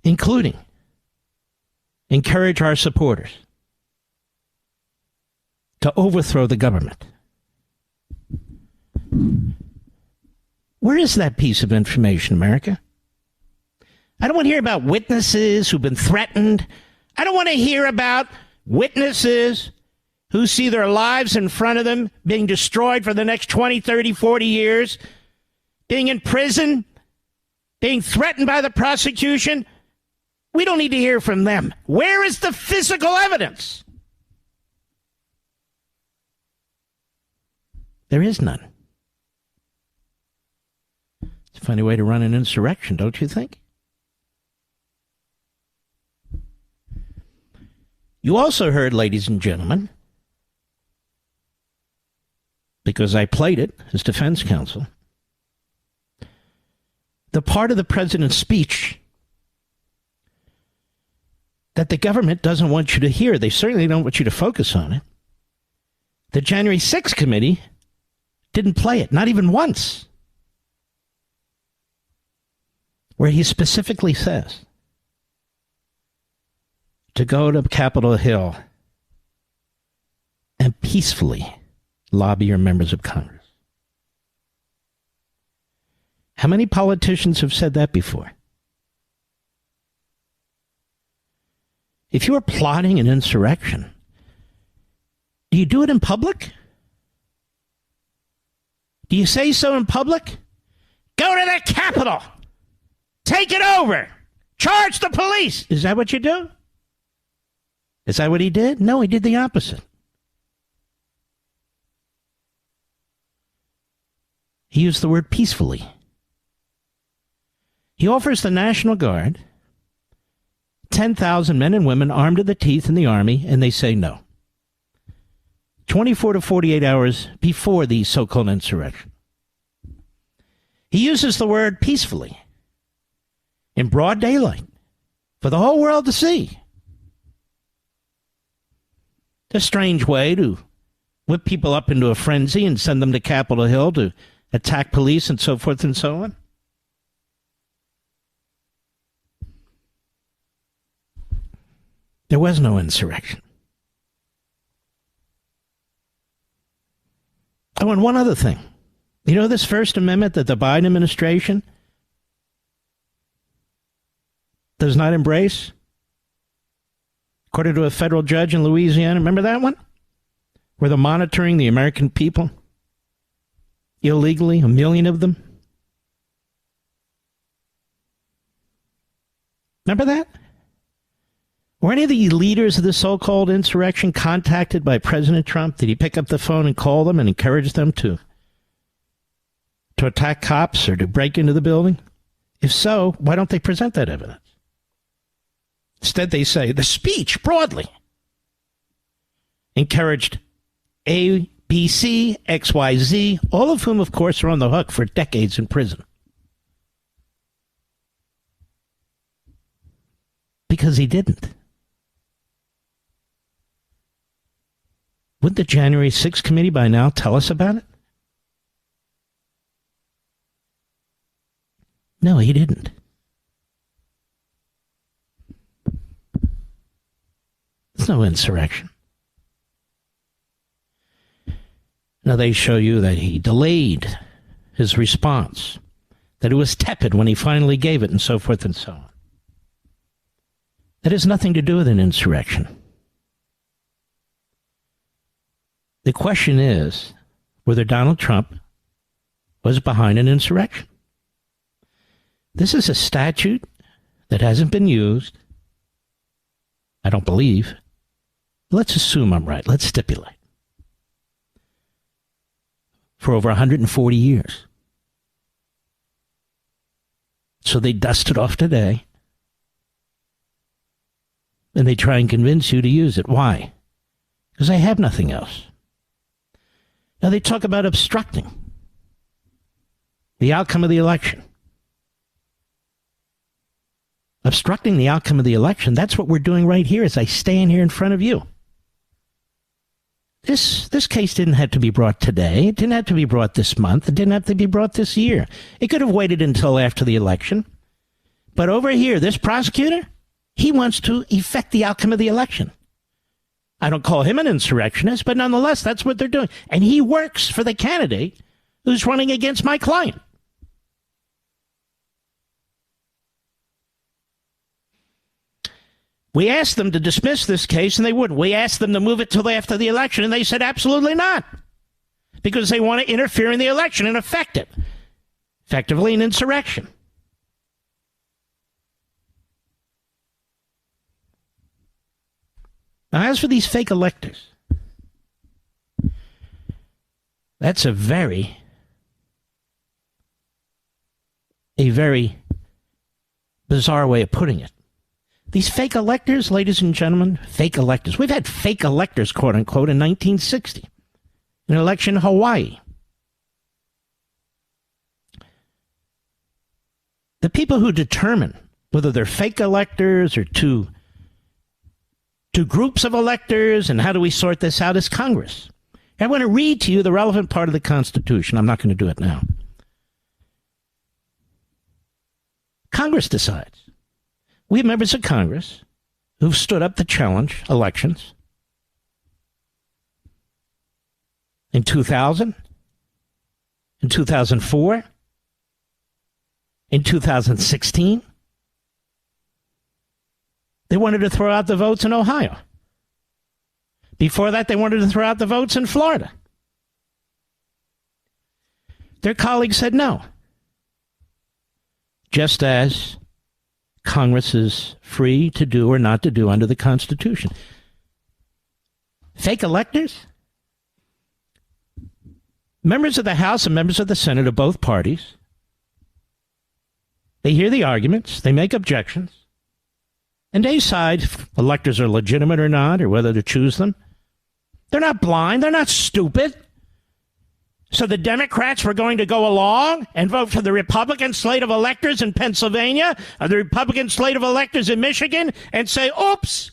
including encourage our supporters to overthrow the government. Where is that piece of information, America? I don't want to hear about witnesses who've been threatened. I don't want to hear about witnesses who see their lives in front of them being destroyed for the next 20, 30, 40 years, being in prison, being threatened by the prosecution. We don't need to hear from them. Where is the physical evidence? There is none. It's a funny way to run an insurrection, don't you think? You also heard, ladies and gentlemen, because I played it as defense counsel, the part of the president's speech that the government doesn't want you to hear. They certainly don't want you to focus on it. The January 6th committee didn't play it, not even once, where he specifically says to go to Capitol Hill and peacefully lobby your members of Congress. How many politicians have said that before? If you are plotting an insurrection, do you do it in public? Do you say so in public? Go to the Capitol. Take it over. Charge the police. Is that what you do? Is that what he did? No, he did the opposite. He used the word peacefully. He offers the National Guard 10,000 men and women armed to the teeth in the Army, and they say no. 24 to 48 hours before the so-called insurrection. He uses the word peacefully in broad daylight for the whole world to see. It's a strange way to whip people up into a frenzy and send them to Capitol Hill to attack police and so forth and so on. There was no insurrection. Oh, and one other thing. You know this First Amendment that the Biden administration does not embrace? According to a federal judge in Louisiana, remember that one? Where they're monitoring the American people illegally, 1 million of them. Remember that? Were any of the leaders of the so-called insurrection contacted by President Trump? Did he pick up the phone and call them and encourage them to attack cops or to break into the building? If so, why don't they present that evidence? Instead, they say the speech broadly encouraged A, B, C, X, Y, Z, all of whom, of course, are on the hook for decades in prison. Because he didn't. Wouldn't the January 6th committee by now tell us about it? No, he didn't. There's no insurrection. Now they show you that he delayed his response, that it was tepid when he finally gave it, and so forth and so on. That has nothing to do with an insurrection. The question is whether Donald Trump was behind an insurrection. This is a statute that hasn't been used, I don't believe. Let's assume I'm right. Let's stipulate. For over 140 years. So they dust it off today. And they try and convince you to use it. Why? Because they have nothing else. Now they talk about obstructing the outcome of the election. Obstructing the outcome of the election, that's what we're doing right here as I stand here in front of you. This case didn't have to be brought today. It didn't have to be brought this month. It didn't have to be brought this year. It could have waited until after the election. But over here, this prosecutor, he wants to effect the outcome of the election. I don't call him an insurrectionist, but nonetheless, that's what they're doing. And he works for the candidate who's running against my client. We asked them to dismiss this case, and they wouldn't. We asked them to move it till after the election, and they said absolutely not. Because they want to interfere in the election and affect it. Effectively an insurrection. Now, as for these fake electors, that's a very bizarre way of putting it. These fake electors, ladies and gentlemen, fake electors. We've had fake electors, quote unquote, in 1960, an election in Hawaii. The people who determine whether they're fake electors or two groups of electors and how do we sort this out is Congress. I want to read to you the relevant part of the Constitution. I'm not going to do it now. Congress decides. We have members of Congress who've stood up to challenge elections in 2000, in 2004, in 2016. They wanted to throw out the votes in Ohio. Before that, they wanted to throw out the votes in Florida. Their colleagues said no. Just as Congress is free to do or not to do under the Constitution. Fake electors? Members of the House and members of the Senate of both parties, they hear the arguments, they make objections, and they decide if electors are legitimate or not, or whether to choose them. They're not blind, they're not stupid. So the Democrats were going to go along and vote for the Republican slate of electors in Pennsylvania or the Republican slate of electors in Michigan and say, oops,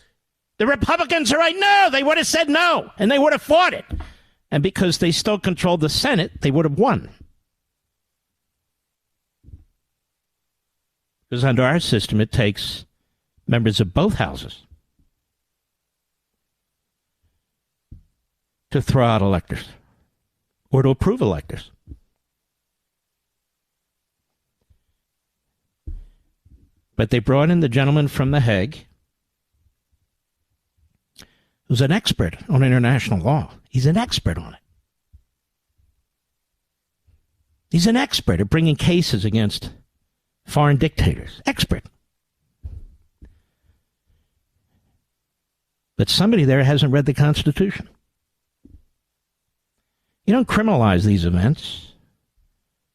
the Republicans are right. No, they would have said no, and they would have fought it. And because they still controlled the Senate, they would have won. Because under our system, it takes members of both houses to throw out electors. Or to approve electors. But they brought in the gentleman from The Hague, who's an expert on international law. He's an expert on it. He's an expert at bringing cases against foreign dictators. Expert. But somebody there hasn't read the Constitution. You don't criminalize these events.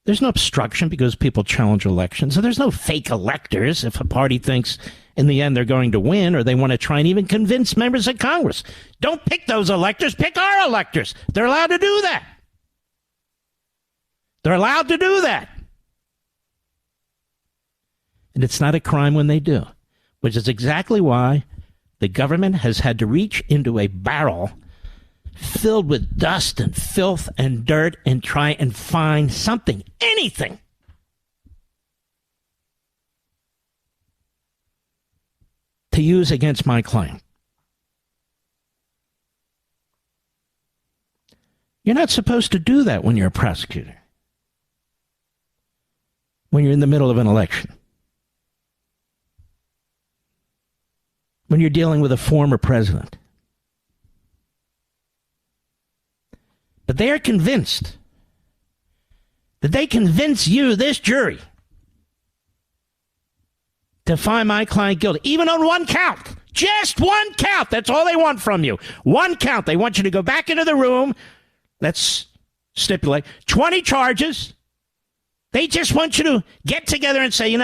There's no obstruction because people challenge elections. So there's no fake electors if a party thinks in the end they're going to win, or they want to try and even convince members of Congress. Don't pick those electors, pick our electors. They're allowed to do that. They're allowed to do that. And it's not a crime when they do, which is exactly why the government has had to reach into a barrel filled with dust and filth and dirt and try and find something, anything, to use against my claim. You're not supposed to do that when you're a prosecutor, when you're in the middle of an election, when you're dealing with a former president. But they are convinced that they convince you, this jury, to find my client guilty, even on one count. Just one count. That's all they want from you. One count. They want you to go back into the room. Let's stipulate 20 charges. They just want you to get together and say,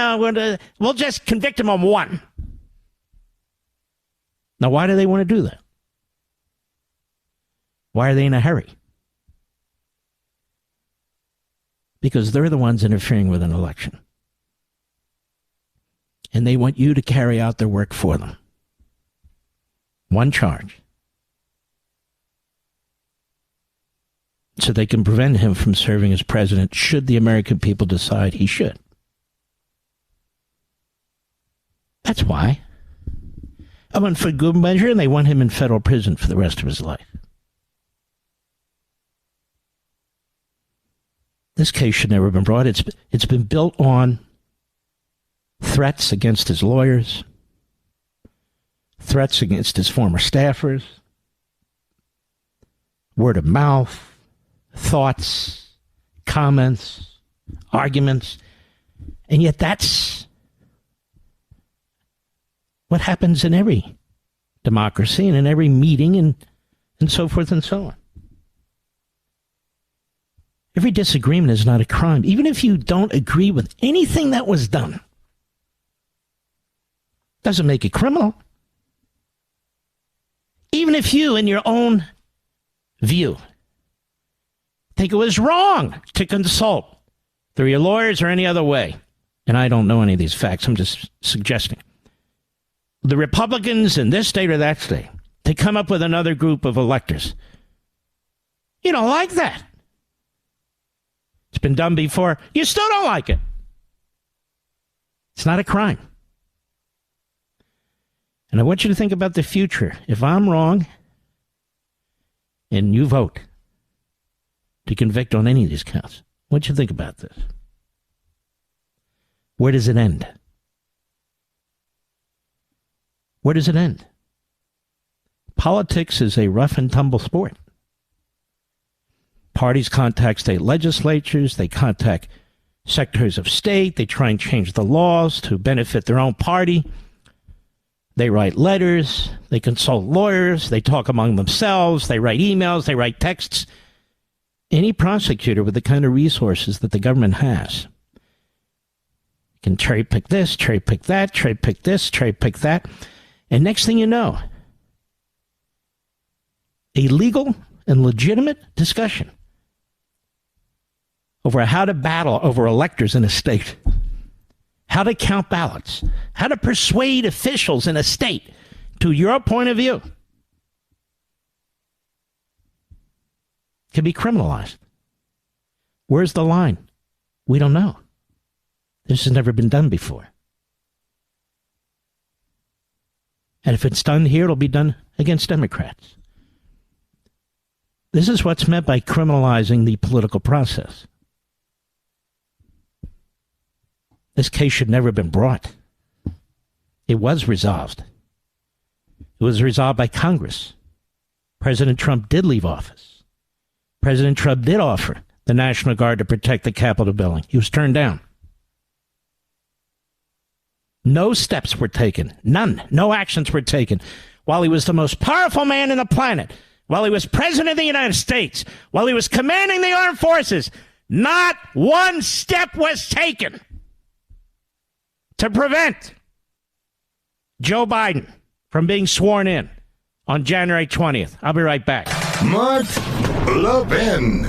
we'll just convict him on one. Now, why do they want to do that? Why are they in a hurry? Because they're the ones interfering with an election. And they want you to carry out their work for them. One charge. So they can prevent him from serving as president should the American people decide he should. That's why. I want for good measure, and they want him in federal prison for the rest of his life. This case should never have been brought. It's been built on threats against his lawyers, threats against his former staffers, word of mouth, thoughts, comments, arguments. And yet that's what happens in every democracy and in every meeting and so forth and so on. Every disagreement is not a crime. Even if you don't agree with anything that was done, doesn't make it criminal. Even if you, in your own view, think it was wrong to consult through your lawyers or any other way, and I don't know any of these facts, I'm just suggesting, the Republicans in this state or that state, to come up with another group of electors. You don't like that. It's been done before. You still don't like it. It's not a crime. And I want you to think about the future. If I'm wrong and you vote to convict on any of these counts, I want you to think about this. Where does it end? Where does it end? Politics is a rough and tumble sport. Parties contact state legislatures, they contact secretaries of state, they try and change the laws to benefit their own party. They write letters, they consult lawyers, they talk among themselves, they write emails, they write texts. Any prosecutor with the kind of resources that the government has can cherry pick this, cherry pick that, cherry pick this, cherry pick that. And next thing you know, a legal and legitimate discussion over how to battle over electors in a state, how to count ballots, how to persuade officials in a state to your point of view, can be criminalized. Where's the line? We don't know. This has never been done before. And if it's done here, it'll be done against Democrats. This is what's meant by criminalizing the political process. This case should never have been brought. It was resolved. It was resolved by Congress. President Trump did leave office. President Trump did offer the National Guard to protect the Capitol building. He was turned down. No steps were taken. None. No actions were taken. While he was the most powerful man on the planet, while he was president of the United States, while he was commanding the armed forces, not one step was taken to prevent Joe Biden from being sworn in on January 20th. I'll be right back. Mark Levin.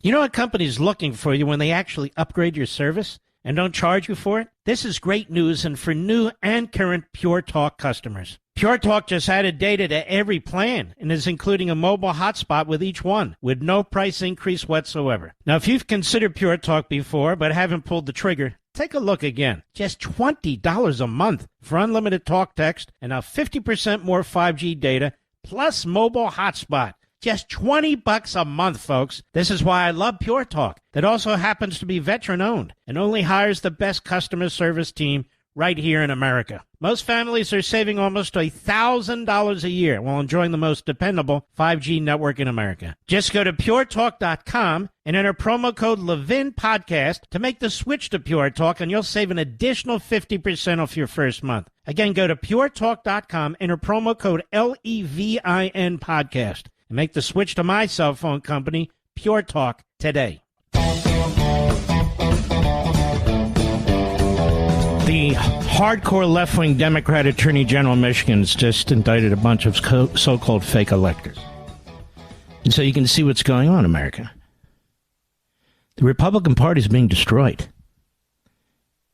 You know what company's looking for you when they actually upgrade your service and don't charge you for it? This is great news, and for new and current Pure Talk customers. Pure Talk just added data to every plan and is including a mobile hotspot with each one, with no price increase whatsoever. Now, if you've considered Pure Talk before but haven't pulled the trigger, take a look again. Just $20 a month for unlimited talk, text, and now 50% more 5G data, plus mobile hotspot. Just $20 a month, folks. This is why I love Pure Talk. That also happens to be veteran-owned and only hires the best customer service team right here in America. Most families are saving almost $1,000 a year while enjoying the most dependable 5G network in America. Just go to puretalk.com and enter promo code Levin Podcast to make the switch to Pure Talk, and you'll save an additional 50% off your first month. Again, go to puretalk.com, enter promo code LEVIN Podcast, and make the switch to my cell phone company, Pure Talk, today. The hardcore left-wing Democrat Attorney General of Michigan has just indicted a bunch of so-called fake electors. And so you can see what's going on in America. The Republican Party is being destroyed.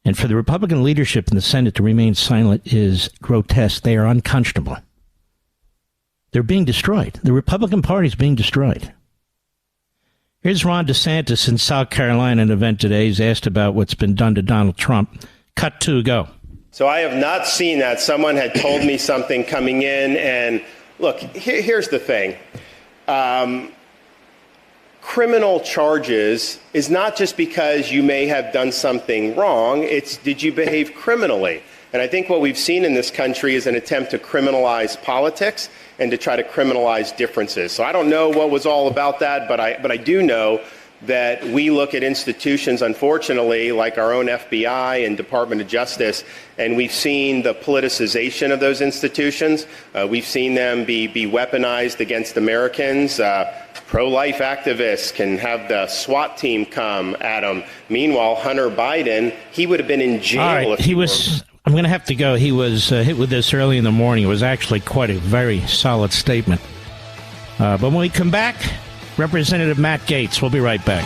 And for the Republican leadership in the Senate to remain silent is grotesque. They are unconscionable. They're being destroyed. The Republican Party is being destroyed. Here's Ron DeSantis in South Carolina, an event today. He's asked about what's been done to Donald Trump. Cut 2, go. So I have not seen that. Someone had told me something coming in. And look, here's the thing. Criminal charges is not just because you may have done something wrong. It's did you behave criminally? And I think what we've seen in this country is an attempt to criminalize politics and to try to criminalize differences. So I don't know what was all about that, but I do know that we look at institutions, unfortunately, like our own FBI and Department of Justice, and we've seen the politicization of those institutions. We've seen them be weaponized against Americans. Pro-life activists can have the SWAT team come at them. Meanwhile, Hunter Biden, he would have been in jail. All right, I'm going to have to go. He was hit with this early in the morning. It was actually quite a very solid statement. But when we come back, Representative Matt Gaetz. We'll be right back.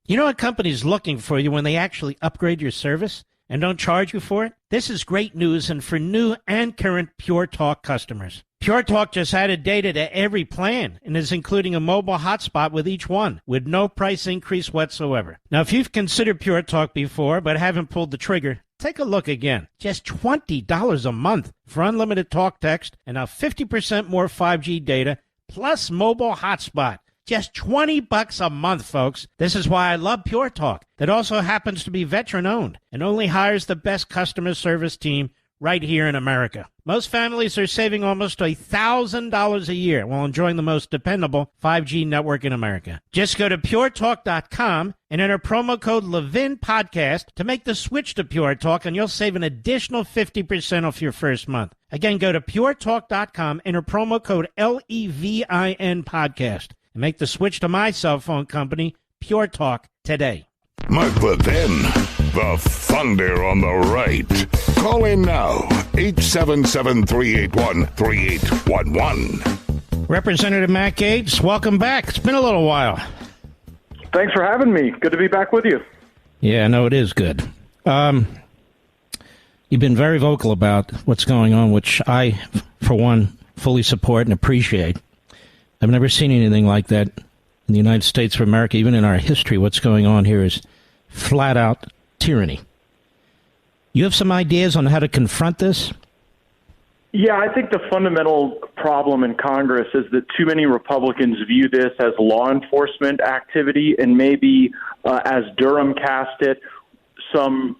You know what company's looking for you when they actually upgrade your service and don't charge you for it? This is great news, and for new and current Pure Talk customers. Pure Talk just added data to every plan and is including a mobile hotspot with each one, with no price increase whatsoever. Now, if you've considered Pure Talk before but haven't pulled the trigger, take a look again. Just $20 a month for unlimited talk, text, and now 50% more 5G data, plus mobile hotspot. Just $20 a month, folks. This is why I love Pure Talk. That also happens to be veteran-owned and only hires the best customer service team right here in America. Most families are saving almost $1,000 a year while enjoying the most dependable 5G network in America. Just go to puretalk.com and enter promo code Levin Podcast to make the switch to Pure Talk, and you'll save an additional 50% off your first month. Again, go to puretalk.com, enter promo code LEVIN Podcast, and make the switch to my cell phone company, Pure Talk, today. Mark Levin, the thunder on the right. Call in now, 877-381-3811. Representative Matt Gaetz, welcome back. It's been a little while. Thanks for having me. Good to be back with you. Yeah, no, it is good. You've been very vocal about what's going on, which I, for one, fully support and appreciate. I've never seen anything like that in the United States of America. Even in our history, what's going on here is flat-out tyranny. You have some ideas on how to confront this? Yeah, I think the fundamental problem in Congress is that too many Republicans view this as law enforcement activity, and maybe, as Durham cast it, some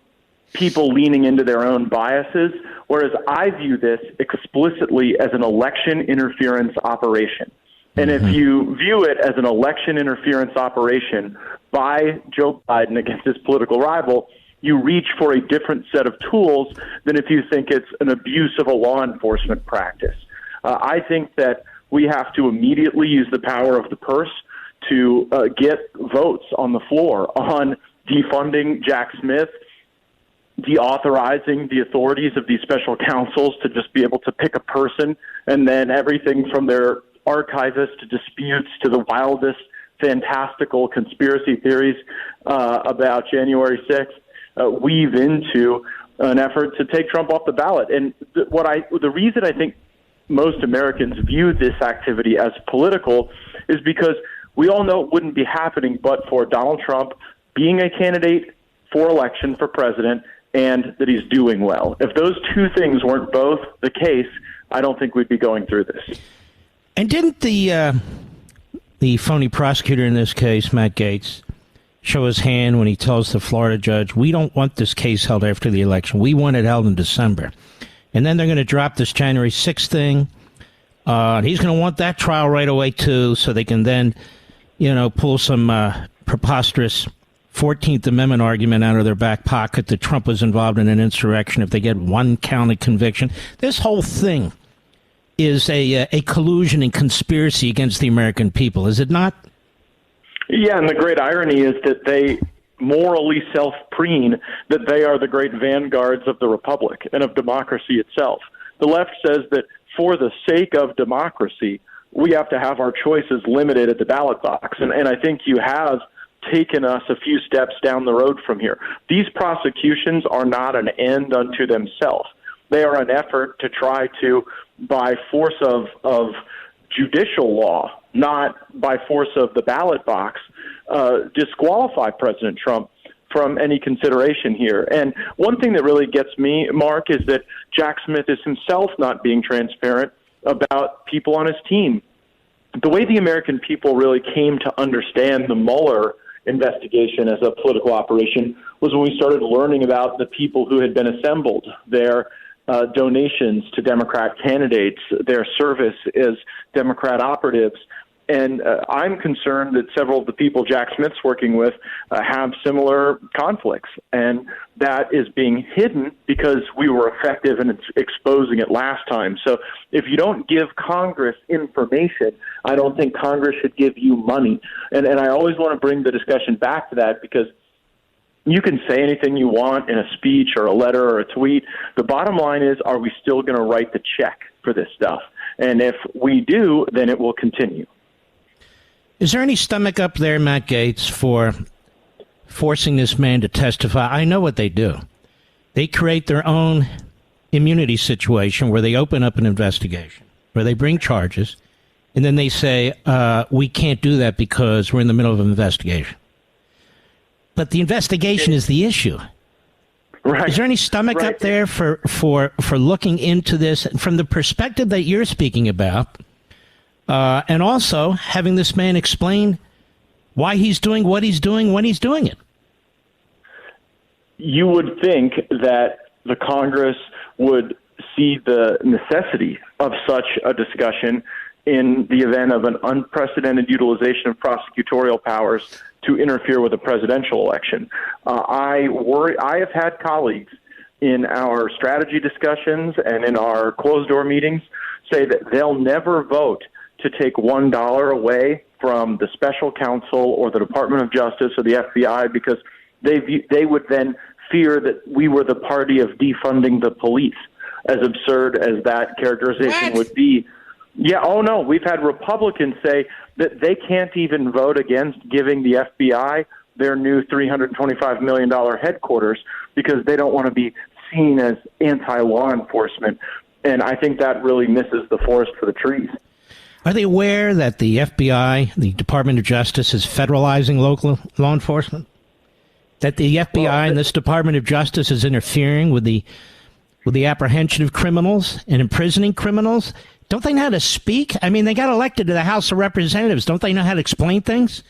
people leaning into their own biases, whereas I view this explicitly as an election interference operation. And if you view it as an election interference operation by Joe Biden against his political rival, you reach for a different set of tools than if you think it's an abuse of a law enforcement practice. I think that we have to immediately use the power of the purse to get votes on the floor on defunding Jack Smith, deauthorizing the authorities of these special counsels to just be able to pick a person, and then everything from their archivist to disputes to the wildest fantastical conspiracy theories about January 6th. Weave into an effort to take Trump off the ballot. And the reason I think most Americans view this activity as political is because we all know it wouldn't be happening but for Donald Trump being a candidate for election for president and that he's doing well. If those two things weren't both the case, I don't think we'd be going through this. And didn't the phony prosecutor in this case, Matt Gaetz, show his hand when he tells the Florida judge, we don't want this case held after the election. We want it held in December. And then they're going to drop this January 6th thing. He's going to want that trial right away, too, so they can then, pull some preposterous 14th Amendment argument out of their back pocket that Trump was involved in an insurrection if they get one count of conviction. This whole thing is a collusion and conspiracy against the American people, is it not? Yeah, and the great irony is that they morally self-preen that they are the great vanguards of the republic and of democracy itself. The left says that for the sake of democracy, we have to have our choices limited at the ballot box. And I think you have taken us a few steps down the road from here. These prosecutions are not an end unto themselves. They are an effort to try to, by force of judicial law, not by force of the ballot box, disqualify President Trump from any consideration here. And one thing that really gets me, Mark, is that Jack Smith is himself not being transparent about people on his team. The way the American people really came to understand the Mueller investigation as a political operation was when we started learning about the people who had been assembled, their donations to Democrat candidates, their service as Democrat operatives. And I'm concerned that several of the people Jack Smith's working with have similar conflicts, and that is being hidden because we were effective in exposing it last time. So if you don't give Congress information, I don't think Congress should give you money. And I always want to bring the discussion back to that because you can say anything you want in a speech or a letter or a tweet. The bottom line is, are we still going to write the check for this stuff? And if we do, then it will continue. Is there any stomach up there, Matt Gaetz, for forcing this man to testify? I know what they do. They create their own immunity situation where they open up an investigation, where they bring charges, and then they say, we can't do that because we're in the middle of an investigation. But the investigation is the issue. Right. Is there any stomach up there for looking into this from the perspective that you're speaking about? And also having this man explain why he's doing what he's doing when he's doing it. You would think that the Congress would see the necessity of such a discussion in the event of an unprecedented utilization of prosecutorial powers to interfere with a presidential election. I have had colleagues in our strategy discussions and in our closed-door meetings say that they'll never vote to take $1 away from the special counsel or the Department of Justice or the FBI because they would then fear that we were the party of defunding the police, as absurd as that characterization would be. Yeah, oh no, we've had Republicans say that they can't even vote against giving the FBI their new $325 million headquarters because they don't want to be seen as anti-law enforcement. And I think that really misses the forest for the trees. Are they aware that the FBI, the Department of Justice, is federalizing local law enforcement? That the FBI and this Department of Justice is interfering with the with the apprehension of criminals and imprisoning criminals? Don't they know how to speak? I mean, they got elected to the House of Representatives. Don't they know how to explain things?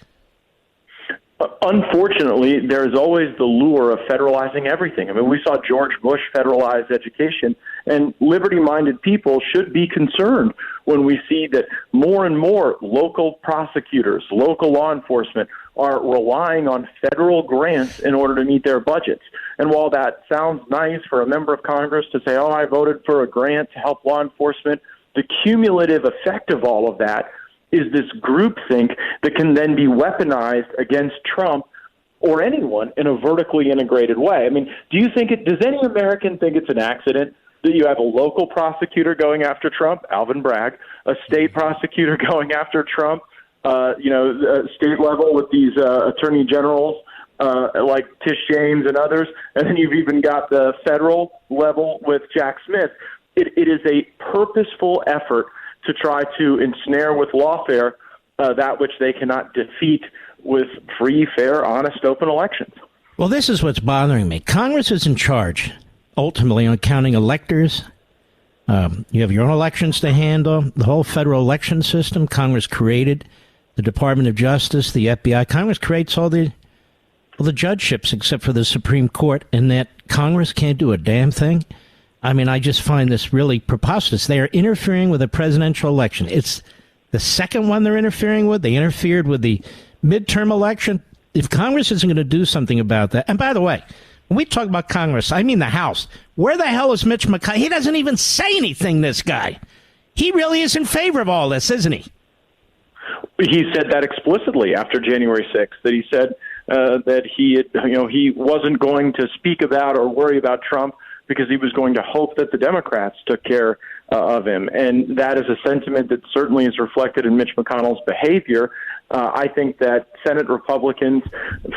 Unfortunately, there's always the lure of federalizing everything. I mean, we saw George Bush federalize education, and liberty-minded people should be concerned when we see that more and more local prosecutors, local law enforcement are relying on federal grants in order to meet their budgets. And while that sounds nice for a member of Congress to say, I voted for a grant to help law enforcement, the cumulative effect of all of that is this groupthink that can then be weaponized against Trump or anyone in a vertically integrated way. I mean, does any American think it's an accident that you have a local prosecutor going after Trump, Alvin Bragg, a state prosecutor going after Trump, state level with these attorney generals like Tish James and others, and then you've even got the federal level with Jack Smith. It is a purposeful effort to try to ensnare with lawfare that which they cannot defeat with free, fair, honest, open elections. Well, this is what's bothering me. Congress is in charge, ultimately, on counting electors. You have your own elections to handle. The whole federal election system, Congress created. The Department of Justice, the FBI. Congress creates all the judgeships except for the Supreme Court, and that Congress can't do a damn thing. I mean, I just find this really preposterous. They are interfering with a presidential election. It's the second one they're interfering with. They interfered with the midterm election. If Congress isn't going to do something about that, and by the way, when we talk about Congress, I mean the House. Where the hell is Mitch McConnell? He doesn't even say anything, this guy. He really is in favor of all this, isn't he? He said that explicitly after January 6th, that he said that he wasn't going to speak about or worry about Trump because he was going to hope that the Democrats took care of him. And that is a sentiment that certainly is reflected in Mitch McConnell's behavior. I think that Senate Republicans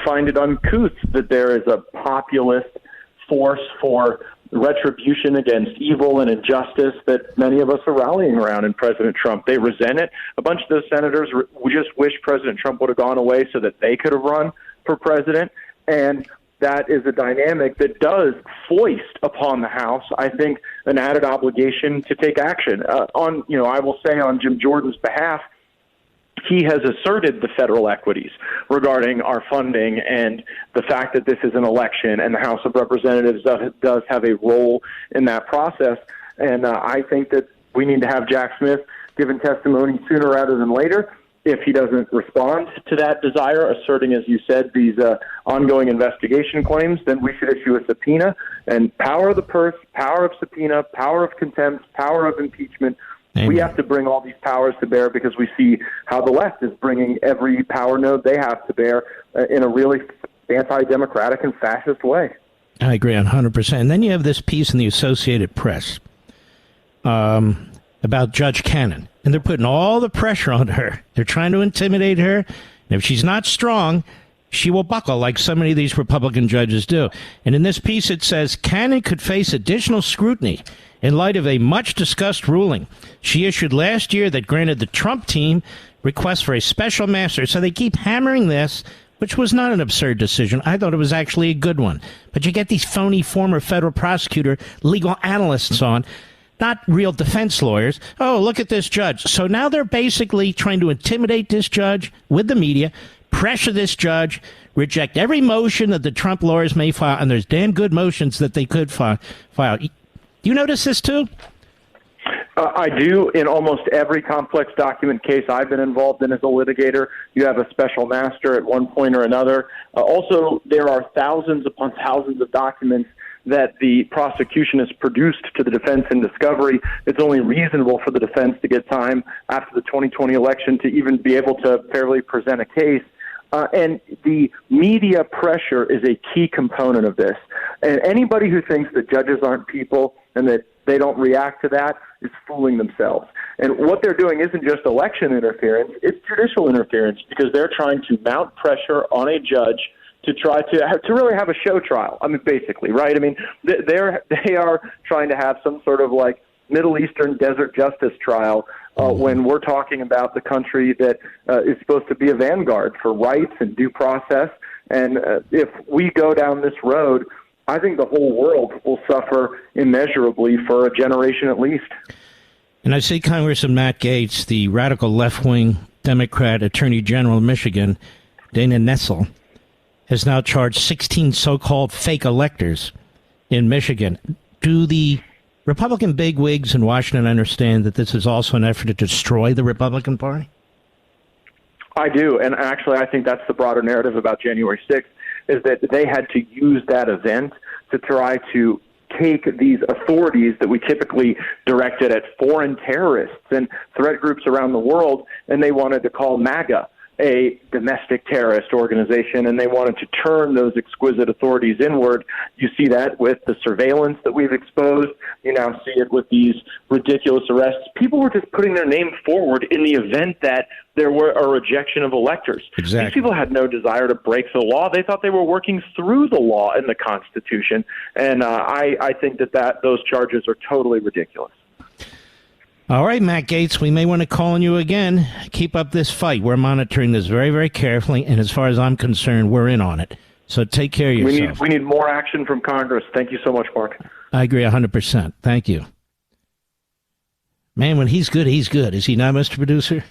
find it uncouth that there is a populist force for retribution against evil and injustice that many of us are rallying around in President Trump. They resent it. A bunch of those senators just wish President Trump would have gone away so that they could have run for president. And that is a dynamic that does foist upon the House, I think, an added obligation to take action. I will say on Jim Jordan's behalf, he has asserted the federal equities regarding our funding and the fact that this is an election and the House of Representatives does have a role in that process. And I think that we need to have Jack Smith given testimony sooner rather than later. If he doesn't respond to that desire, asserting, as you said, these ongoing investigation claims, then we should issue a subpoena. And power of the purse, power of subpoena, power of contempt, power of impeachment. Amen. We have to bring all these powers to bear because we see how the left is bringing every power node they have to bear in a really anti-democratic and fascist way. I agree 100%. And then you have this piece in the Associated Press about Judge Cannon. And they're putting all the pressure on her. They're trying to intimidate her. And if she's not strong, she will buckle like so many of these Republican judges do. And in this piece, it says Cannon could face additional scrutiny in light of a much-discussed ruling she issued last year that granted the Trump team requests for a special master. So they keep hammering this, which was not an absurd decision. I thought it was actually a good one. But you get these phony former federal prosecutor legal analysts on, not real defense lawyers. Oh, look at this judge. So now they're basically trying to intimidate this judge with the media, pressure this judge, reject every motion that the Trump lawyers may file, and there's damn good motions that they could file. Do you notice this too? I do. In almost every complex document case I've been involved in as a litigator, you have a special master at one point or another. Also, there are thousands upon thousands of documents that the prosecution has produced to the defense in discovery. It's only reasonable for the defense to get time after the 2020 election to even be able to fairly present a case. And the media pressure is a key component of this. And anybody who thinks that judges aren't people and that they don't react to that is fooling themselves. And what they're doing isn't just election interference, it's judicial interference because they're trying to mount pressure on a judge to try to really have a show trial. I mean, basically, right? I mean, they are trying to have some sort of like Middle Eastern desert justice trial when we're talking about the country that is supposed to be a vanguard for rights and due process. And if we go down this road I think the whole world will suffer immeasurably for a generation at least. And I see Congressman Matt Gaetz, the radical left-wing Democrat Attorney General of Michigan, Dana Nessel, has now charged 16 so-called fake electors in Michigan. Do the Republican bigwigs in Washington understand that this is also an effort to destroy the Republican Party? I do, and actually I think that's the broader narrative about January 6th, is that they had to use that event to try to take these authorities that we typically directed at foreign terrorists and threat groups around the world, and they wanted to call MAGA a domestic terrorist organization, and they wanted to turn those exquisite authorities inward. You see that with the surveillance that we've exposed. You now see it with these ridiculous arrests. People were just putting their name forward in the event that there were a rejection of electors. Exactly. These people had no desire to break the law. They thought they were working through the law and the Constitution, and I think that those charges are totally ridiculous. All right, Matt Gaetz, we may want to call on you again. Keep up this fight. We're monitoring this very, very carefully, and as far as I'm concerned, we're in on it. So take care of yourself. We need more action from Congress. Thank you so much, Mark. I agree 100%. Thank you. Man, when he's good, he's good. Is he not, Mr. Producer?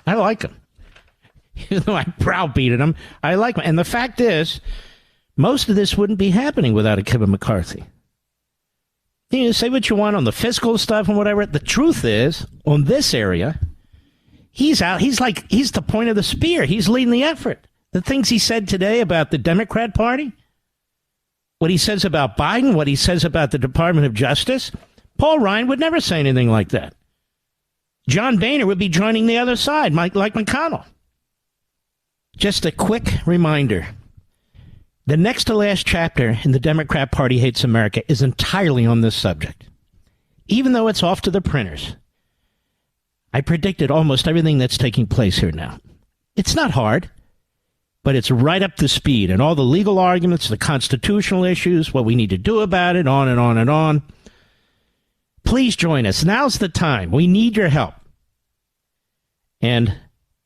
I like him. Even though I browbeated him, I like him. And the fact is, most of this wouldn't be happening without a Kevin McCarthy. You say what you want on the fiscal stuff and whatever. The truth is, on this area, he's out. He's the point of the spear. He's leading the effort. The things he said today about the Democrat Party, what he says about Biden, what he says about the Department of Justice, Paul Ryan would never say anything like that. John Boehner would be joining the other side, like McConnell. Just a quick reminder. The next to last chapter in the Democrat Party Hates America is entirely on this subject. Even though it's off to the printers, I predicted almost everything that's taking place here now. It's not hard, but it's right up to speed. And all the legal arguments, the constitutional issues, what we need to do about it, on and on and on. Please join us. Now's the time. We need your help. And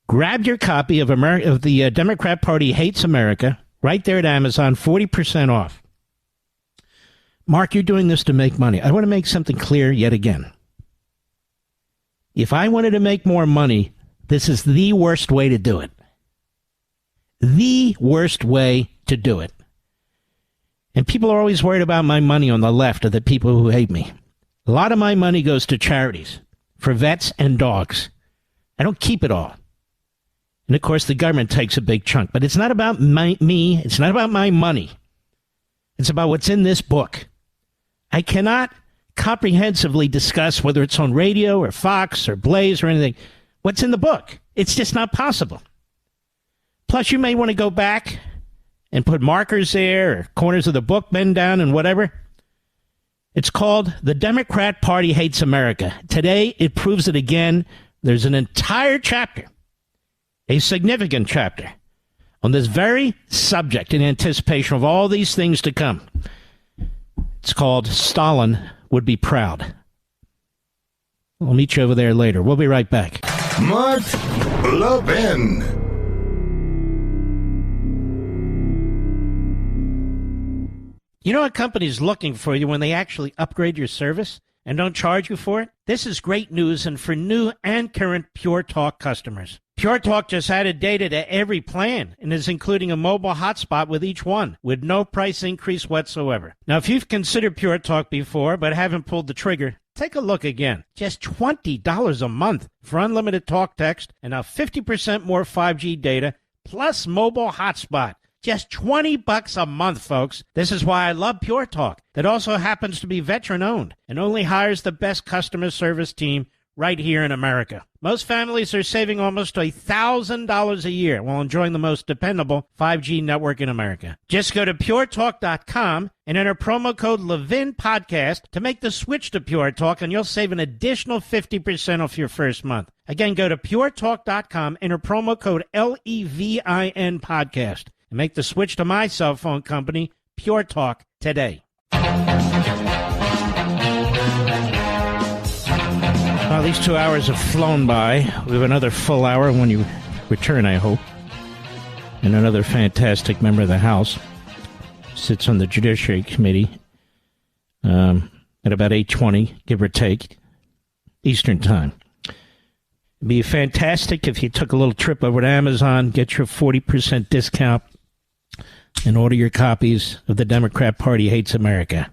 grab your copy of the Democrat Party Hates America. Right there at Amazon, 40% off. Mark, you're doing this to make money. I want to make something clear yet again. If I wanted to make more money, this is the worst way to do it. The worst way to do it. And people are always worried about my money on the left, or the people who hate me. A lot of my money goes to charities for vets and dogs. I don't keep it all. And, of course, the government takes a big chunk. But it's not about me. It's not about my money. It's about what's in this book. I cannot comprehensively discuss whether it's on radio or Fox or Blaze or anything. What's in the book? It's just not possible. Plus, you may want to go back and put markers there or corners of the book bend down and whatever. It's called The Democrat Party Hates America. Today, it proves it again. There's an entire chapter, a significant chapter, on this very subject in anticipation of all these things to come. It's called Stalin Would Be Proud. I'll meet you over there later. We'll be right back. Mark Levin. You know a company's looking for you when they actually upgrade your service and don't charge you for it? This is great news, and for new and current Pure Talk customers. Pure Talk just added data to every plan and is including a mobile hotspot with each one, with no price increase whatsoever. Now, if you've considered Pure Talk before but haven't pulled the trigger, take a look again. Just $20 a month for unlimited talk, text, and now 50% more 5G data, plus mobile hotspot. Just $20 a month, folks. This is why I love Pure Talk. That also happens to be veteran-owned and only hires the best customer service team right here in America. Most families are saving almost $1,000 a year while enjoying the most dependable 5G network in America. Just go to puretalk.com and enter promo code Levin Podcast to make the switch to Pure Talk, and you'll save an additional 50% off your first month. Again, go to puretalk.com, enter promo code LEVIN Podcast, and make the switch to my cell phone company, Pure Talk, today. Well, these 2 hours have flown by. We have another full hour when you return, I hope. And another fantastic member of the House. sits on the Judiciary Committee at about 8:20, give or take, Eastern Time. It'd be fantastic if you took a little trip over to Amazon, get your 40% discount, and order your copies of The Democrat Party Hates America.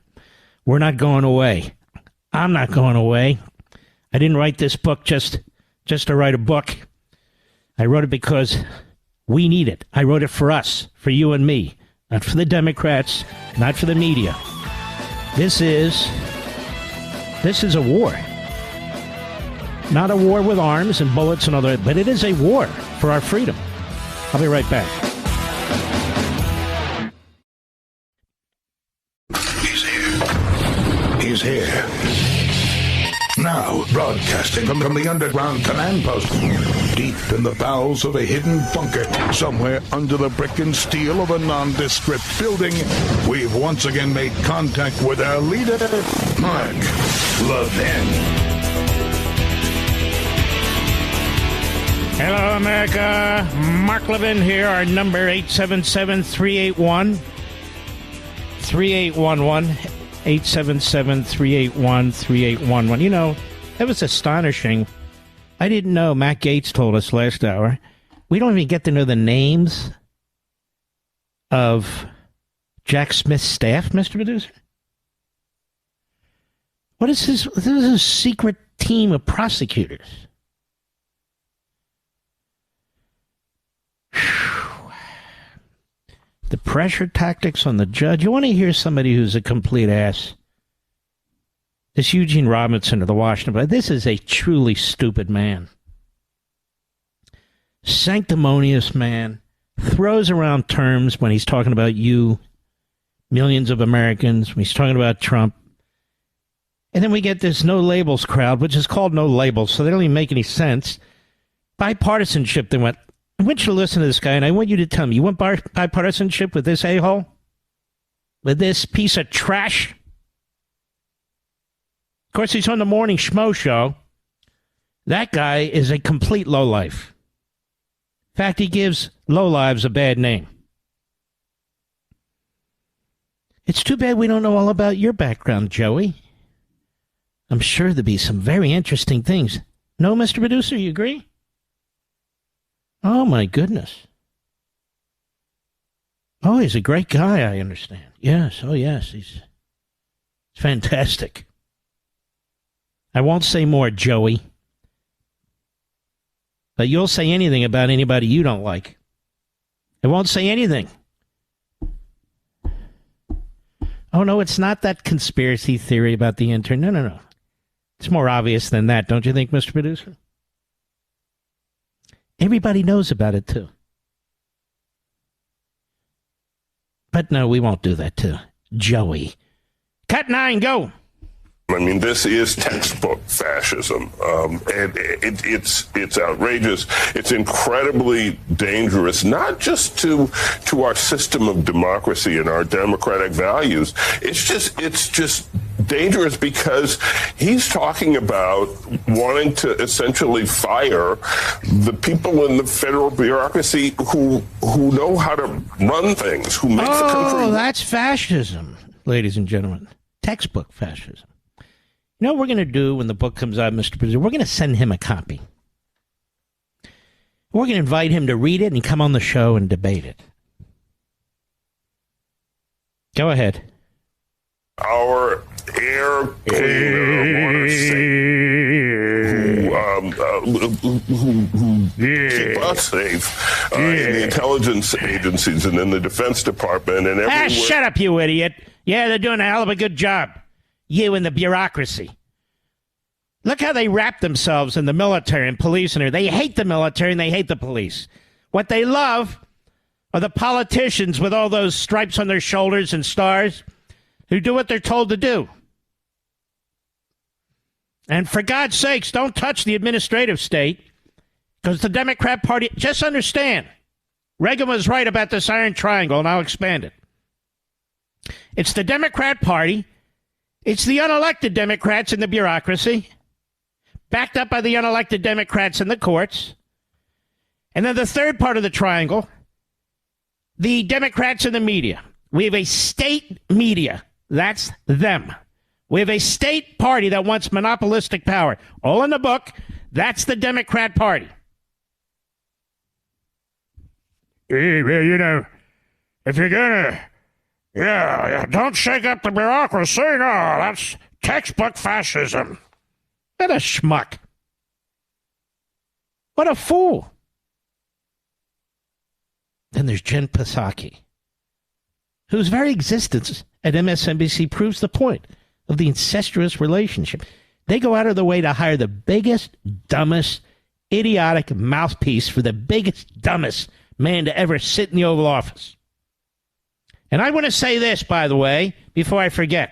We're not going away. I'm not going away. I didn't write this book just to write a book. I wrote it because we need it. I wrote it for us, for you and me, not for the Democrats, not for the media. This is a war. Not a war with arms and bullets and all that, but it is a war for our freedom. I'll be right back. He's here. Now, broadcasting from the underground command post, deep in the bowels of a hidden bunker, somewhere under the brick and steel of a nondescript building, we've once again made contact with our leader, Mark Levin. Hello, America. Mark Levin here. Our number 877-381-3811. 877-381-3811. You know, that was astonishing. I didn't know. Matt Gaetz told us last hour. We don't even get to know the names of Jack Smith's staff, Mr. Producer. What is this? This is a secret team of prosecutors. The pressure tactics on the judge. You want to hear somebody who's a complete ass? This Eugene Robinson of the Washington Post. This is a truly stupid man. Sanctimonious man. Throws around terms when he's talking about you, millions of Americans, when he's talking about Trump. And then we get this no labels crowd, which is called no labels, so they don't even make any sense. Bipartisanship, they went. I want you to listen to this guy, and I want you to tell me, you want bipartisanship with this a-hole? With this piece of trash? Of course, he's on the morning schmo show. That guy is a complete lowlife. In fact, he gives lowlives a bad name. It's too bad we don't know all about your background, Joey. I'm sure there'll be some very interesting things. No, Mr. Producer, you agree? Oh, my goodness. Oh, he's a great guy, I understand. Yes, oh, yes, he's fantastic. I won't say more, Joey. But you'll say anything about anybody you don't like. I won't say anything. Oh, no, it's not that conspiracy theory about the intern. No. It's more obvious than that, don't you think, Mr. Producer? Everybody knows about it, too. But no, we won't do that, too. Joey. Cut 9, go! I mean, this is textbook fascism, and it's outrageous. It's incredibly dangerous, not just to our system of democracy and our democratic values. It's just dangerous because he's talking about wanting to essentially fire the people in the federal bureaucracy who know how to run things, who make the country. Oh, that's fascism, ladies and gentlemen. Textbook fascism. You know what we're going to do when the book comes out, Mr. Producer? We're going to send him a copy. We're going to invite him to read it and come on the show and debate it. Go ahead. Our air cleaner, water who keep us safe in the intelligence agencies and in the Defense Department and everywhere. Shut up, you idiot. Yeah, they're doing a hell of a good job. You and the bureaucracy. Look how they wrap themselves in the military and police. And they hate the military and they hate the police. What they love are the politicians with all those stripes on their shoulders and stars who do what they're told to do. And for God's sakes, don't touch the administrative state, because the Democrat Party, just understand, Reagan was right about this iron triangle, and I'll expand it. It's the Democrat Party. It's the unelected Democrats in the bureaucracy, backed up by the unelected Democrats in the courts. And then the third part of the triangle, the Democrats in the media, We have a state media. That's them. We have a state party that wants monopolistic power. All in the book. That's the Democrat Party. You know, if you're gonna, don't shake up the bureaucracy. No, that's textbook fascism. What a schmuck. What a fool. Then there's Jen Psaki, whose very existence at MSNBC proves the point of the incestuous relationship. They go out of their way to hire the biggest, dumbest, idiotic mouthpiece for the biggest, dumbest man to ever sit in the Oval Office. And I want to say this, by the way, before I forget.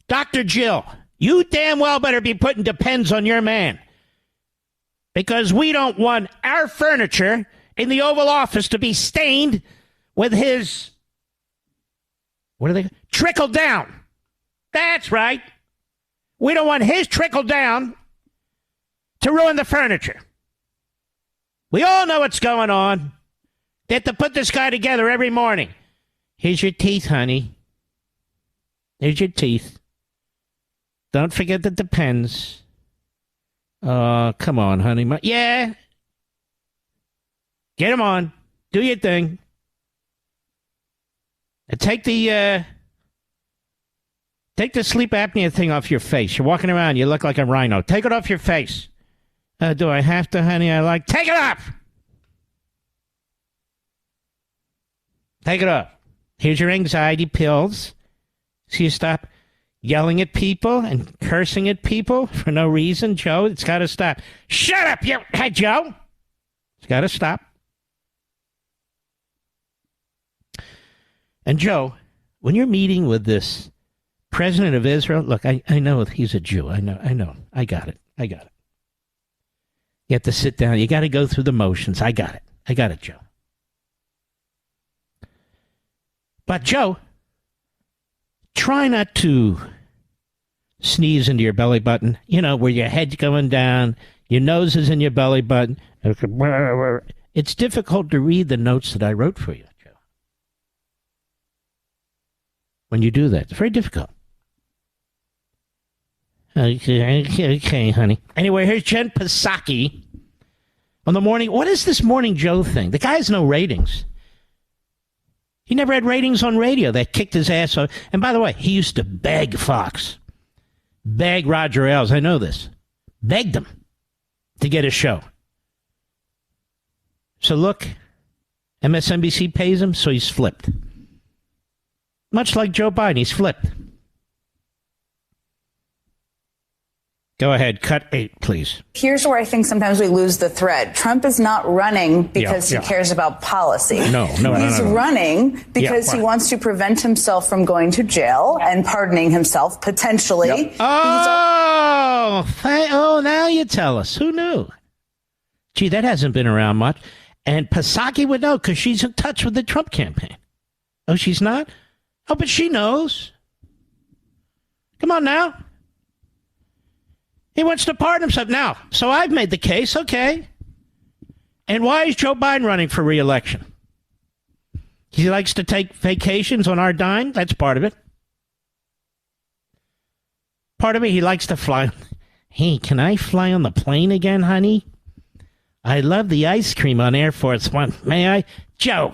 Dr. Jill, you damn well better be putting depends on your man. Because we don't want our furniture in the Oval Office to be stained with his, trickle down. That's right. We don't want his trickle down to ruin the furniture. We all know what's going on. They have to put this guy together every morning. Here's your teeth, honey. Here's your teeth. Don't forget the depends. Oh, come on, honey. Yeah. Get him on. Do your thing. And take the sleep apnea thing off your face. You're walking around. You look like a rhino. Take it off your face. Do I have to, honey? Take it off. Take it off. Here's your anxiety pills. So you stop yelling at people and cursing at people for no reason, Joe. It's got to stop. Shut up, you. Hey, Joe. It's got to stop. And Joe, when you're meeting with this president of Israel, look, I know he's a Jew. I know. I got it. You have to sit down. You got to go through the motions. I got it, Joe. But, Joe, try not to sneeze into your belly button, where your head's going down, your nose is in your belly button. It's difficult to read the notes that I wrote for you, Joe. When you do that, it's very difficult. Okay, honey. Anyway, here's Jen Psaki on the morning. What is this Morning Joe thing? The guy has no ratings. He never had ratings on radio. They kicked his ass off. And by the way, he used to beg Fox, beg Roger Ailes. I know this. Begged him to get a show. So look, MSNBC pays him, so he's flipped. Much like Joe Biden, he's flipped. Go ahead. Cut 8, please. Here's where I think sometimes we lose the thread. Trump is not running because he cares about policy. No. He's running because he wants to prevent himself from going to jail and pardoning himself, potentially. Yep. Now you tell us. Who knew? Gee, that hasn't been around much. And Psaki would know because she's in touch with the Trump campaign. Oh, she's not? Oh, but she knows. Come on now. He wants to pardon himself now. So I've made the case, okay. And why is Joe Biden running for re-election? He likes to take vacations on our dime. That's part of it. Part of it, he likes to fly. Hey, can I fly on the plane again, honey? I love the ice cream on Air Force One. May I? Joe,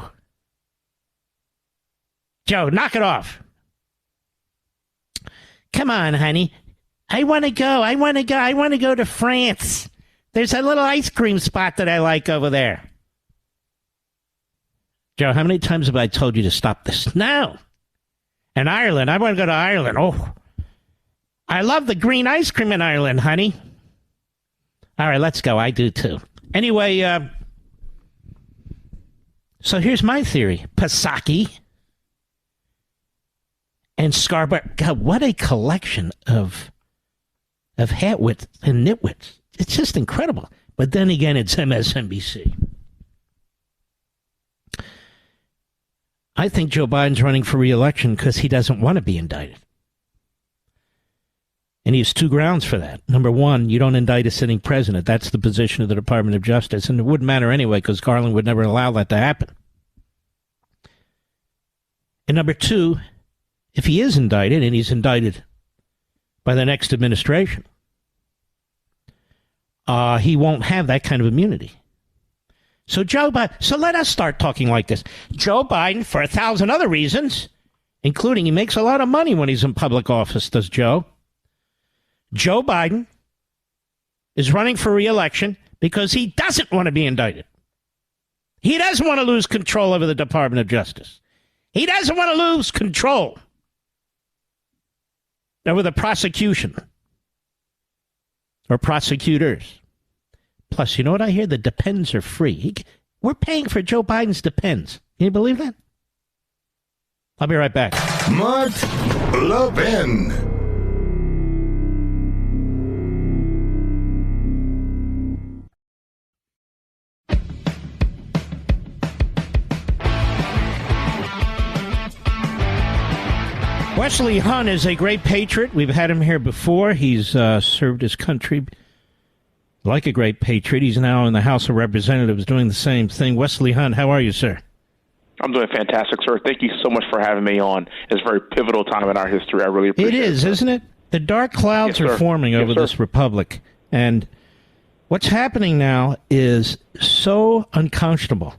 knock it off. Come on, honey. I want to go to France. There's a little ice cream spot that I like over there. Joe, how many times have I told you to stop this? No. And Ireland. I want to go to Ireland. Oh, I love the green ice cream in Ireland, honey. All right, let's go. I do too. Anyway, so here's my theory. Psaki and Scarborough. God, what a collection of hatwits and nitwits. It's just incredible. But then again, it's MSNBC. I think Joe Biden's running for re-election because he doesn't want to be indicted. And he has two grounds for that. Number one, you don't indict a sitting president. That's the position of the Department of Justice. And it wouldn't matter anyway because Garland would never allow that to happen. And number two, if he is indicted, and he's indicted by the next administration, he won't have that kind of immunity. So so let us start talking like this. Joe Biden, for 1,000 other reasons, including he makes a lot of money when he's in public office, does Joe? Joe Biden is running for re-election because he doesn't want to be indicted. He doesn't want to lose control over the Department of Justice. He doesn't want to lose control over the prosecution or prosecutors. Plus, you know what I hear? The Depends are free. We're paying for Joe Biden's Depends. Can you believe that? I'll be right back. Mark Levin. Wesley Hunt is a great patriot. We've had him here before. He's served his country like a great patriot. He's now in the House of Representatives doing the same thing. Wesley Hunt, how are you, sir? I'm doing fantastic, sir. Thank you so much for having me on. It's a very pivotal time in our history. I really appreciate it. It is, isn't it? The dark clouds are forming over this republic. And what's happening now is so unconscionable.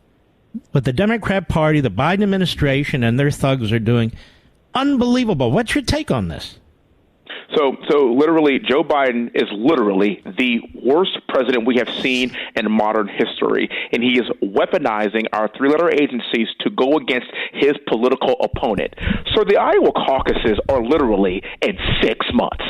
What the Democrat Party, the Biden administration, and their thugs are doing, unbelievable. What's your take on this? So literally, Joe Biden is literally the worst president we have seen in modern history. And he is weaponizing our three-letter agencies to go against his political opponent. So the Iowa caucuses are literally in 6 months.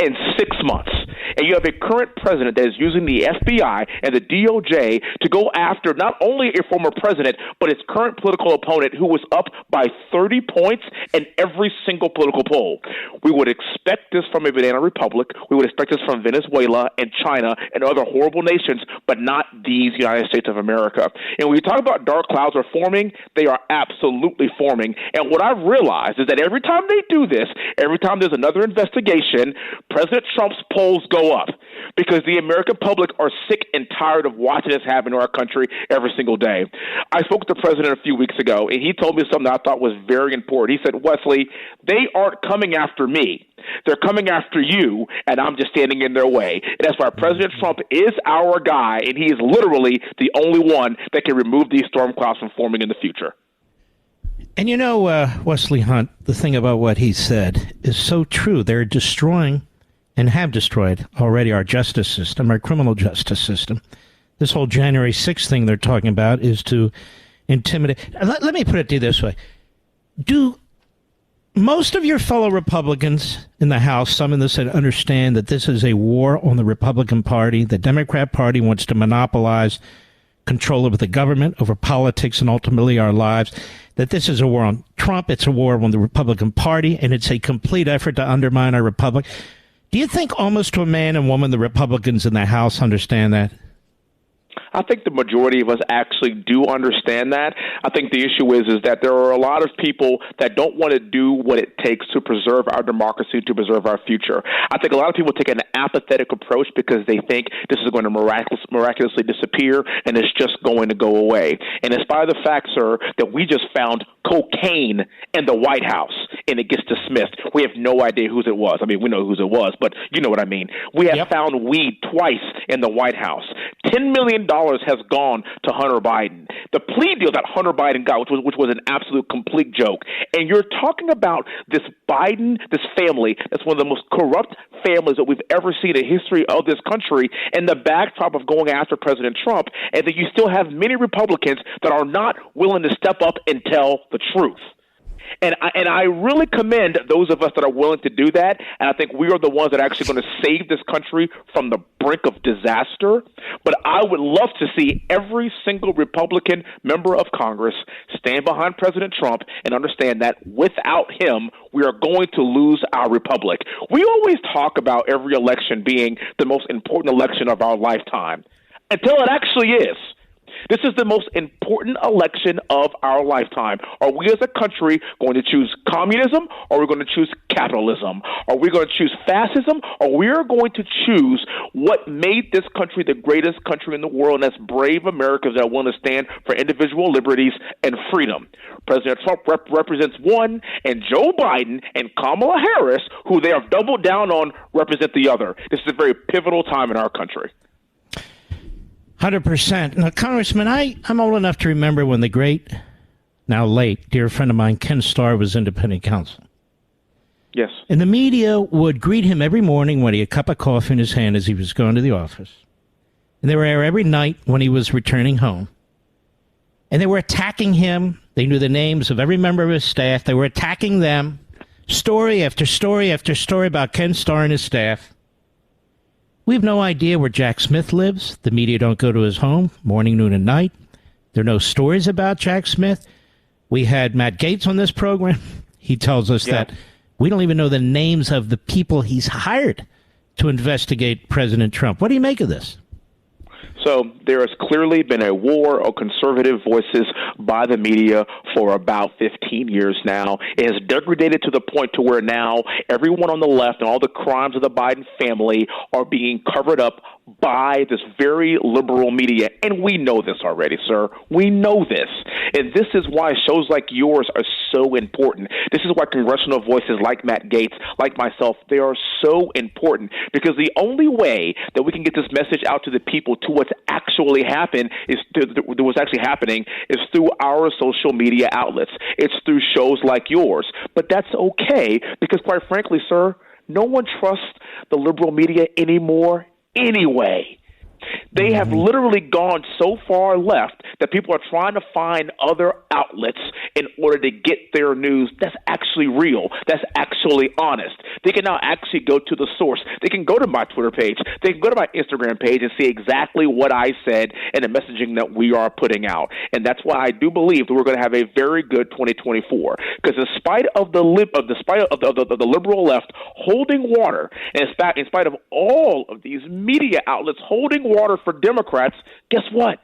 In 6 months. And you have a current president that is using the FBI and the DOJ to go after not only a former president, but his current political opponent who was up by 30 points in every single political poll. We would expect this from a banana republic. We would expect this from Venezuela and China and other horrible nations, but not these United States of America. And when you talk about dark clouds are forming, they are absolutely forming. And what I've realized is that every time they do this, every time there's another investigation, President Trump's polls go up because the American public are sick and tired of watching this happen to our country every single day. I spoke to the president a few weeks ago, and he told me something that I thought was very important. He said, Wesley, they aren't coming after me. They're coming after you, and I'm just standing in their way. And that's why President Trump is our guy, and he is literally the only one that can remove these storm clouds from forming in the future. And you know, Wesley Hunt, the thing about what he said is so true. They're destroying and have destroyed already our justice system, our criminal justice system. This whole January 6th thing they're talking about is to intimidate. Let me put it to you this way. Do most of your fellow Republicans in the House, some in the Senate, understand that this is a war on the Republican Party? The Democrat Party wants to monopolize control over the government, over politics, and ultimately our lives. That this is a war on Trump, it's a war on the Republican Party, and it's a complete effort to undermine our republic. Do you think almost to a man and woman the Republicans in the House understand that? I think the majority of us actually do understand that. I think the issue is that there are a lot of people that don't want to do what it takes to preserve our democracy, to preserve our future. I think a lot of people take an apathetic approach because they think this is going to miraculously disappear and it's just going to go away. And in spite of the fact, sir, that we just found cocaine in the White House and it gets dismissed, we have no idea whose it was. I mean, we know whose it was, but you know what I mean. We have found weed twice in the White House. $10 million has gone to Hunter Biden. The plea deal that Hunter Biden got, which was an absolute complete joke. And you're talking about this Biden, this family, that's one of the most corrupt families that we've ever seen in the history of this country, and the backdrop of going after President Trump, and that you still have many Republicans that are not willing to step up and tell the truth. And I really commend those of us that are willing to do that. And I think we are the ones that are actually going to save this country from the brink of disaster. But I would love to see every single Republican member of Congress stand behind President Trump and understand that without him, we are going to lose our republic. We always talk about every election being the most important election of our lifetime until it actually is. This is the most important election of our lifetime. Are we as a country going to choose communism, or are we going to choose capitalism? Are we going to choose fascism, or we are going to choose what made this country the greatest country in the world, and that's brave Americans that want to stand for individual liberties and freedom? President Trump represents one, and Joe Biden and Kamala Harris, who they have doubled down on, represent the other. This is a very pivotal time in our country. 100%. Now, Congressman, I'm old enough to remember when the great, now late, dear friend of mine, Ken Starr, was independent counsel. Yes. And the media would greet him every morning when he had a cup of coffee in his hand as he was going to the office. And they were there every night when he was returning home. And they were attacking him. They knew the names of every member of his staff. They were attacking them. Story after story after story about Ken Starr and his staff. We have no idea where Jack Smith lives. The media don't go to his home, morning, noon, and night. There are no stories about Jack Smith. We had Matt Gaetz on this program. He tells us that we don't even know the names of the people he's hired to investigate President Trump. What do you make of this? So there has clearly been a war of conservative voices by the media for about 15 years now. It has degraded to the point to where now everyone on the left and all the crimes of the Biden family are being covered up by this very liberal media. And we know this already, sir. We know this. And this is why shows like yours are so important. This is why congressional voices like Matt Gaetz, like myself, they are so important, because the only way that we can get this message out to the people, to what's actually happened, is what's actually happening, is through our social media outlets. It's through shows like yours. But that's okay, because quite frankly, sir, no one trusts the liberal media anymore anyway. They have literally gone so far left that people are trying to find other outlets in order to get their news that's actually real, that's actually honest. They can now actually go to the source. They can go to my Twitter page. They can go to my Instagram page and see exactly what I said and the messaging that we are putting out. And that's why I do believe that we're going to have a very good 2024. Because in spite of the liberal left holding water, and in spite of all of these media outlets holding water for Democrats, guess what?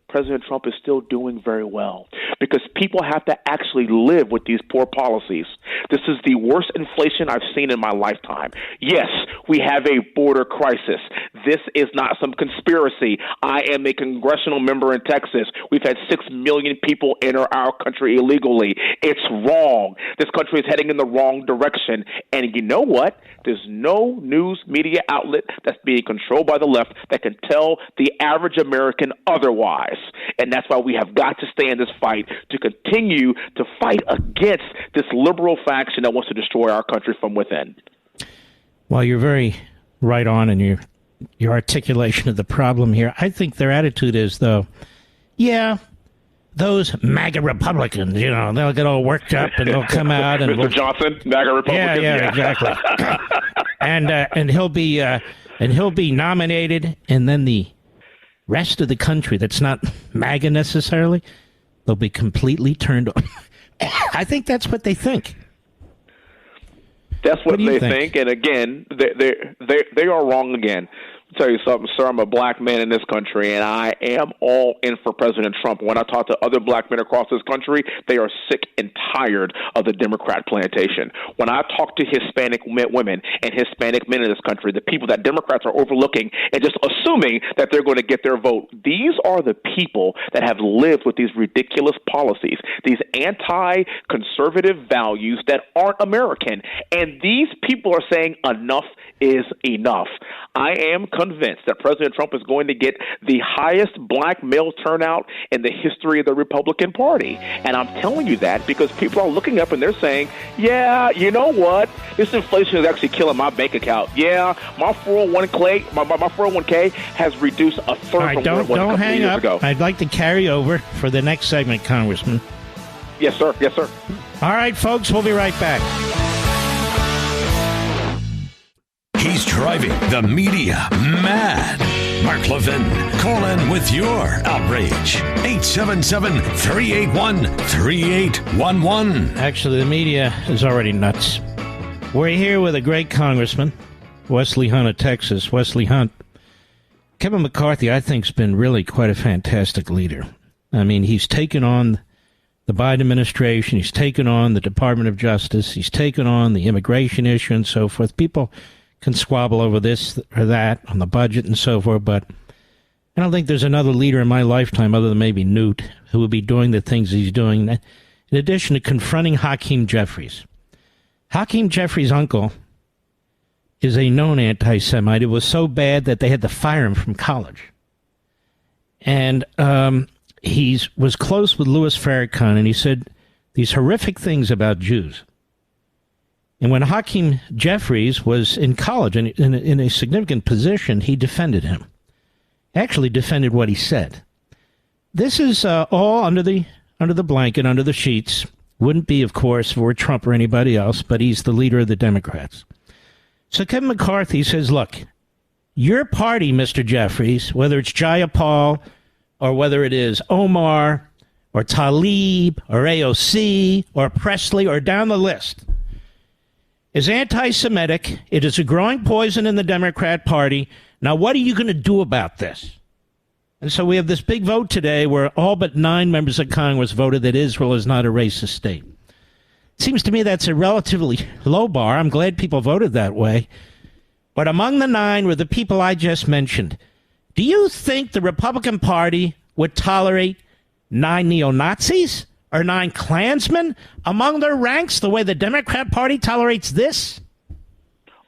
President Trump is still doing very well, because people have to actually live with these poor policies. This is the worst inflation I've seen in my lifetime. Yes, we have a border crisis. This is not some conspiracy. I am a congressional member in Texas. We've had 6 million people enter our country illegally. It's wrong. This country is heading in the wrong direction. And you know what? There's no news media outlet that's being controlled by the left that can tell the average American otherwise. And that's why we have got to stay in this fight, to continue to fight against this liberal faction that wants to destroy our country from within. Well, you're very right on in your articulation of the problem here. I think their attitude is, though, yeah, those MAGA Republicans, they'll get all worked up and they'll come out and Mr. Johnson, MAGA Republicans. Yeah, exactly. and he'll be nominated, and then the rest of the country that's not MAGA necessarily, they'll be completely turned on. I think that's what they think. That's what they think, and again, they are wrong again. I'll tell you something, sir. I'm a black man in this country, and I am all in for President Trump. When I talk to other black men across this country, they are sick and tired of the Democrat plantation. When I talk to Hispanic women and Hispanic men in this country, the people that Democrats are overlooking and just assuming that they're going to get their vote, these are the people that have lived with these ridiculous policies, these anti-conservative values that aren't American. And these people are saying enough is enough. I am convinced that President Trump is going to get the highest black male turnout in the history of the Republican Party. And I'm telling you that because people are looking up and they're saying, yeah, you know what? This inflation is actually killing my bank account. Yeah, my 401k has reduced a third from where it was a couple of years ago. I'd like to carry over for the next segment, Congressman. Yes, sir. Yes, sir. All right, folks, we'll be right back. He's driving the media mad. Mark Levin, call in with your outrage. 877-381-3811. Actually, the media is already nuts. We're here with a great congressman, Wesley Hunt of Texas. Wesley Hunt Kevin McCarthy, I think, has been really quite a fantastic leader. I mean, he's taken on the Biden administration. He's taken on the Department of Justice. He's taken on the immigration issue and so forth. People can squabble over this or that on the budget and so forth, but I don't think there's another leader in my lifetime other than maybe Newt who would be doing the things he's doing, in addition to confronting Hakeem Jeffries. Hakeem Jeffries' uncle is a known anti-Semite. It was so bad that they had to fire him from college. And he was close with Louis Farrakhan, and he said these horrific things about Jews. And when Hakeem Jeffries was in college and in a significant position, he defended him. Actually defended what he said. This is all under the blanket, under the sheets. Wouldn't be, of course, for Trump or anybody else, but he's the leader of the Democrats. So Kevin McCarthy says, look, your party, Mr. Jeffries, whether it's Jayapal or whether it is Omar or Tlaib or AOC or Presley or down the list, is anti-Semitic. It is a growing poison in the Democrat Party. Now, what are you going to do about this? And so we have this big vote today where all but 9 members of Congress voted that Israel is not a racist state. It seems to me that's a relatively low bar. I'm glad people voted that way. But among the 9 were the people I just mentioned. Do you think the Republican Party would tolerate 9 neo-Nazis or 9 Klansmen among their ranks the way the Democrat Party tolerates this?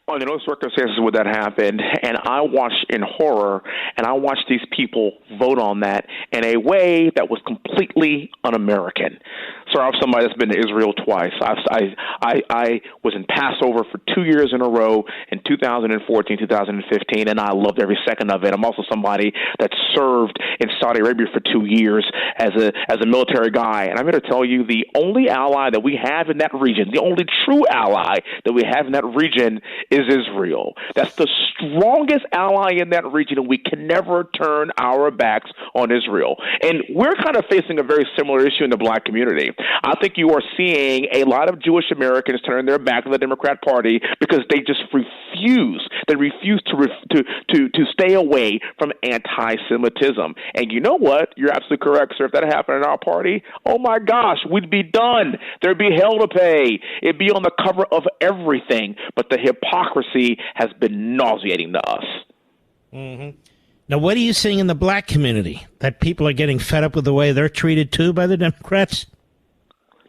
Under no circumstances would that happen, and I watched in horror, and I watched these people vote on that in a way that was completely un-American. So I'm somebody that's been to Israel twice. I was in Passover for 2 years in a row in 2014, 2015, and I loved every second of it. I'm also somebody that served in Saudi Arabia for 2 years as a military guy, and I'm going to tell you the only ally that we have in that region, the only true ally that we have in that region is Israel. That's the strongest ally in that region, and we can never turn our backs on Israel. And we're kind of facing a very similar issue in the black community. I think you are seeing a lot of Jewish Americans turn their back on the Democrat Party because they just refuse. They refuse to stay away from anti-Semitism. And you know what? You're absolutely correct, sir. If that happened in our party, oh my gosh, we'd be done. There'd be hell to pay. It'd be on the cover of everything. But the hypocrisy has been nauseating to us. Mm-hmm. Now, what are you seeing in the black community? That people are getting fed up with the way they're treated, too, by the Democrats?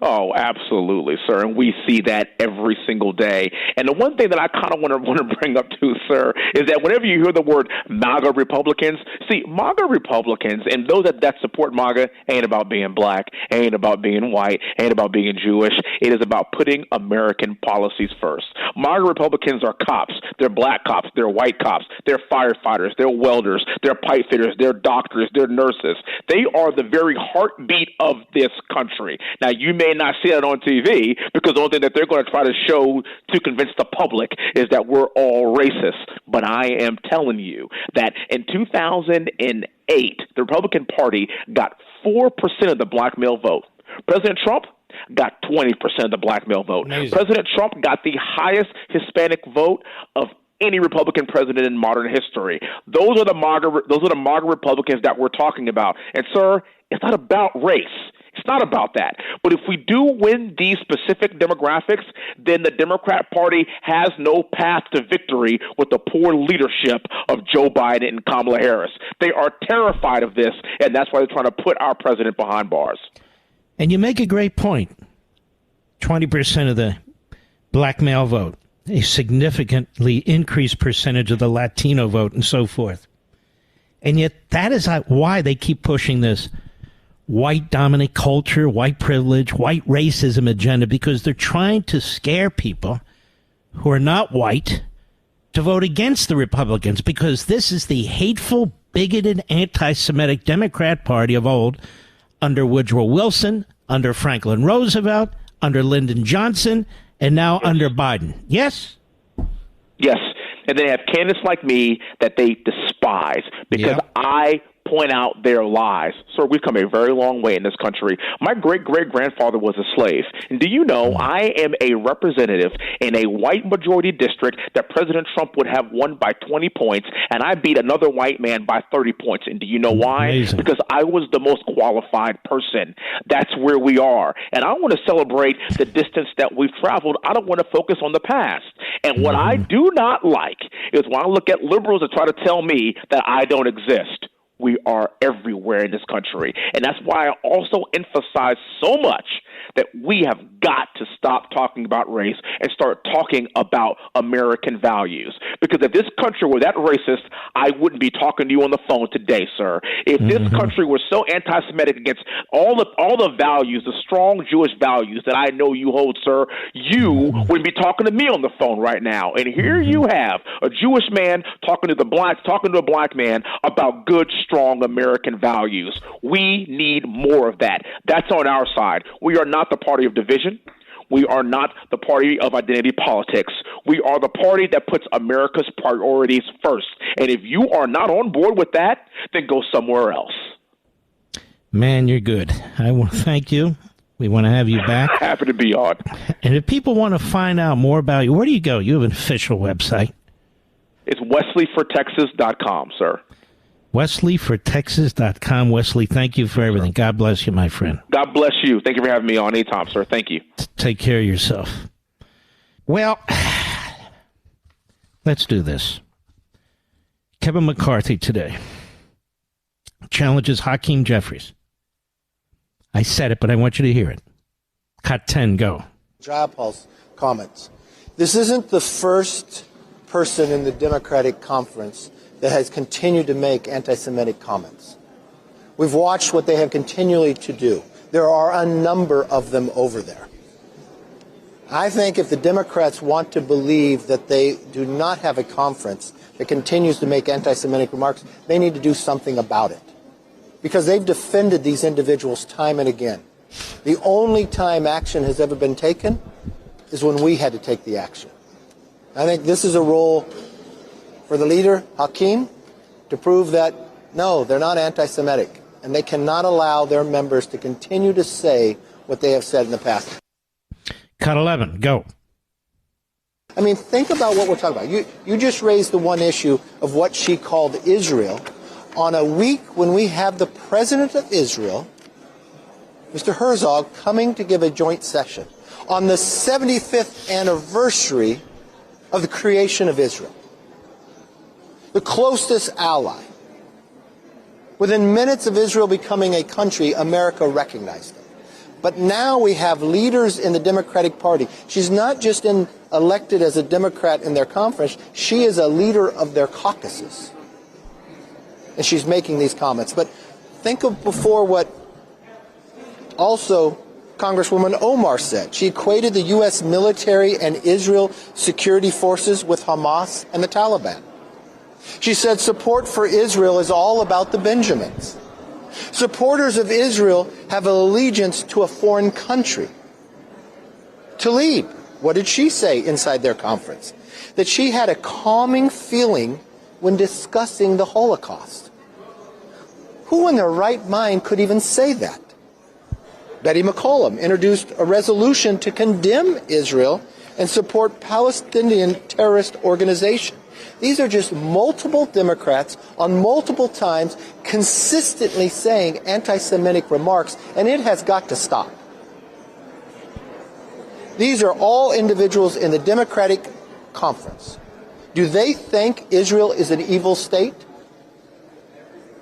Oh, absolutely, sir. And we see that every single day. And the one thing that I kind of want to bring up too, sir, is that whenever you hear the word MAGA Republicans, see, MAGA Republicans and those that support MAGA ain't about being black, ain't about being white, ain't about being Jewish. It is about putting American policies first. MAGA Republicans are cops. They're black cops. They're white cops. They're firefighters. They're welders. They're pipe fitters. They're doctors. They're nurses. They are the very heartbeat of this country. Now, you may not see that on TV because the only thing that they're going to try to show to convince the public is that we're all racist. But I am telling you that in 2008, the Republican Party got 4% of the black male vote. President Trump got 20% of the black male vote. Amazing. President Trump got the highest Hispanic vote of any Republican president in modern history. Those are the MAGA Republicans that we're talking about. And, sir, it's not about race. It's not about that. But if we do win these specific demographics, then the Democrat Party has no path to victory with the poor leadership of Joe Biden and Kamala Harris. They are terrified of this, and that's why they're trying to put our president behind bars. And you make a great point. 20% of the black male vote, a significantly increased percentage of the Latino vote, and so forth. And yet that is why they keep pushing this white dominant culture, white privilege, white racism agenda, because they're trying to scare people who are not white to vote against the Republicans, because this is the hateful, bigoted, anti-Semitic Democrat Party of old, under Woodrow Wilson, under Franklin Roosevelt, under Lyndon Johnson, and now under Biden. Yes? Yes. And they have candidates like me that they despise because I point out their lies. Sir, we've come a very long way in this country. My great-great-grandfather was a slave. And do you know I am a representative in a white majority district that President Trump would have won by 20 points, and I beat another white man by 30 points. And do you know why? Amazing. Because I was the most qualified person. That's where we are. And I want to celebrate the distance that we've traveled. I don't want to focus on the past. And what I do not like is when I look at liberals that try to tell me that I don't exist. We are everywhere in this country. And that's why I also emphasize so much that we have got to stop talking about race and start talking about American values. Because if this country were that racist, I wouldn't be talking to you on the phone today, sir. If this country were so anti-Semitic against all the values, the strong Jewish values that I know you hold, sir, you wouldn't be talking to me on the phone right now. And here you have a Jewish man talking to a black man about good, strong American values. We need more of that. That's on our side. We are not the party of division. We are not the party of identity politics. We are the party that puts America's priorities first. And if you are not on board with that, then go somewhere else. Man, you're good. I want to thank you. We want to have you back. Happy to be on. And if people want to find out more about you, where do you go? You have an official website. It's wesleyfortexas.com, sir. wesleyfortexas.com. Wesley, thank you for everything. God bless you, my friend. God bless you. Thank you for having me on anytime, sir. Thank you. Take care of yourself. Well, let's do this. Kevin McCarthy today challenges Hakeem Jeffries. I said it, but I want you to hear it. Cut 10, go. Jayapal's comments. This isn't the first person in the Democratic conference that has continued to make anti-Semitic comments. We've watched what they have continually to do. There are a number of them over there. I think if the Democrats want to believe that they do not have a conference that continues to make anti-Semitic remarks, they need to do something about it. Because they've defended these individuals time and again. The only time action has ever been taken is when we had to take the action. I think this is a role for the leader, Hakeem, to prove that, no, they're not anti-Semitic, and they cannot allow their members to continue to say what they have said in the past. Cut 11, go. I mean, think about what we're talking about. You just raised the one issue of what she called Israel on a week when we have the president of Israel, Mr. Herzog, coming to give a joint session on the 75th anniversary of the creation of Israel. The closest ally. Within minutes of Israel becoming a country, America recognized it. But now we have leaders in the Democratic Party. She's not just elected as a Democrat in their conference, she is a leader of their caucuses. And she's making these comments. But think of before what also Congresswoman Omar said. She equated the U.S. military and Israel security forces with Hamas and the Taliban. She said support for Israel is all about the Benjamins. Supporters of Israel have an allegiance to a foreign country. Tlaib, what did she say inside their conference? That she had a calming feeling when discussing the Holocaust. Who in their right mind could even say that? Betty McCollum introduced a resolution to condemn Israel and support Palestinian terrorist organization. These are just multiple Democrats on multiple times consistently saying anti-Semitic remarks, and it has got to stop. These are all individuals in the Democratic conference. Do they think Israel is an evil state?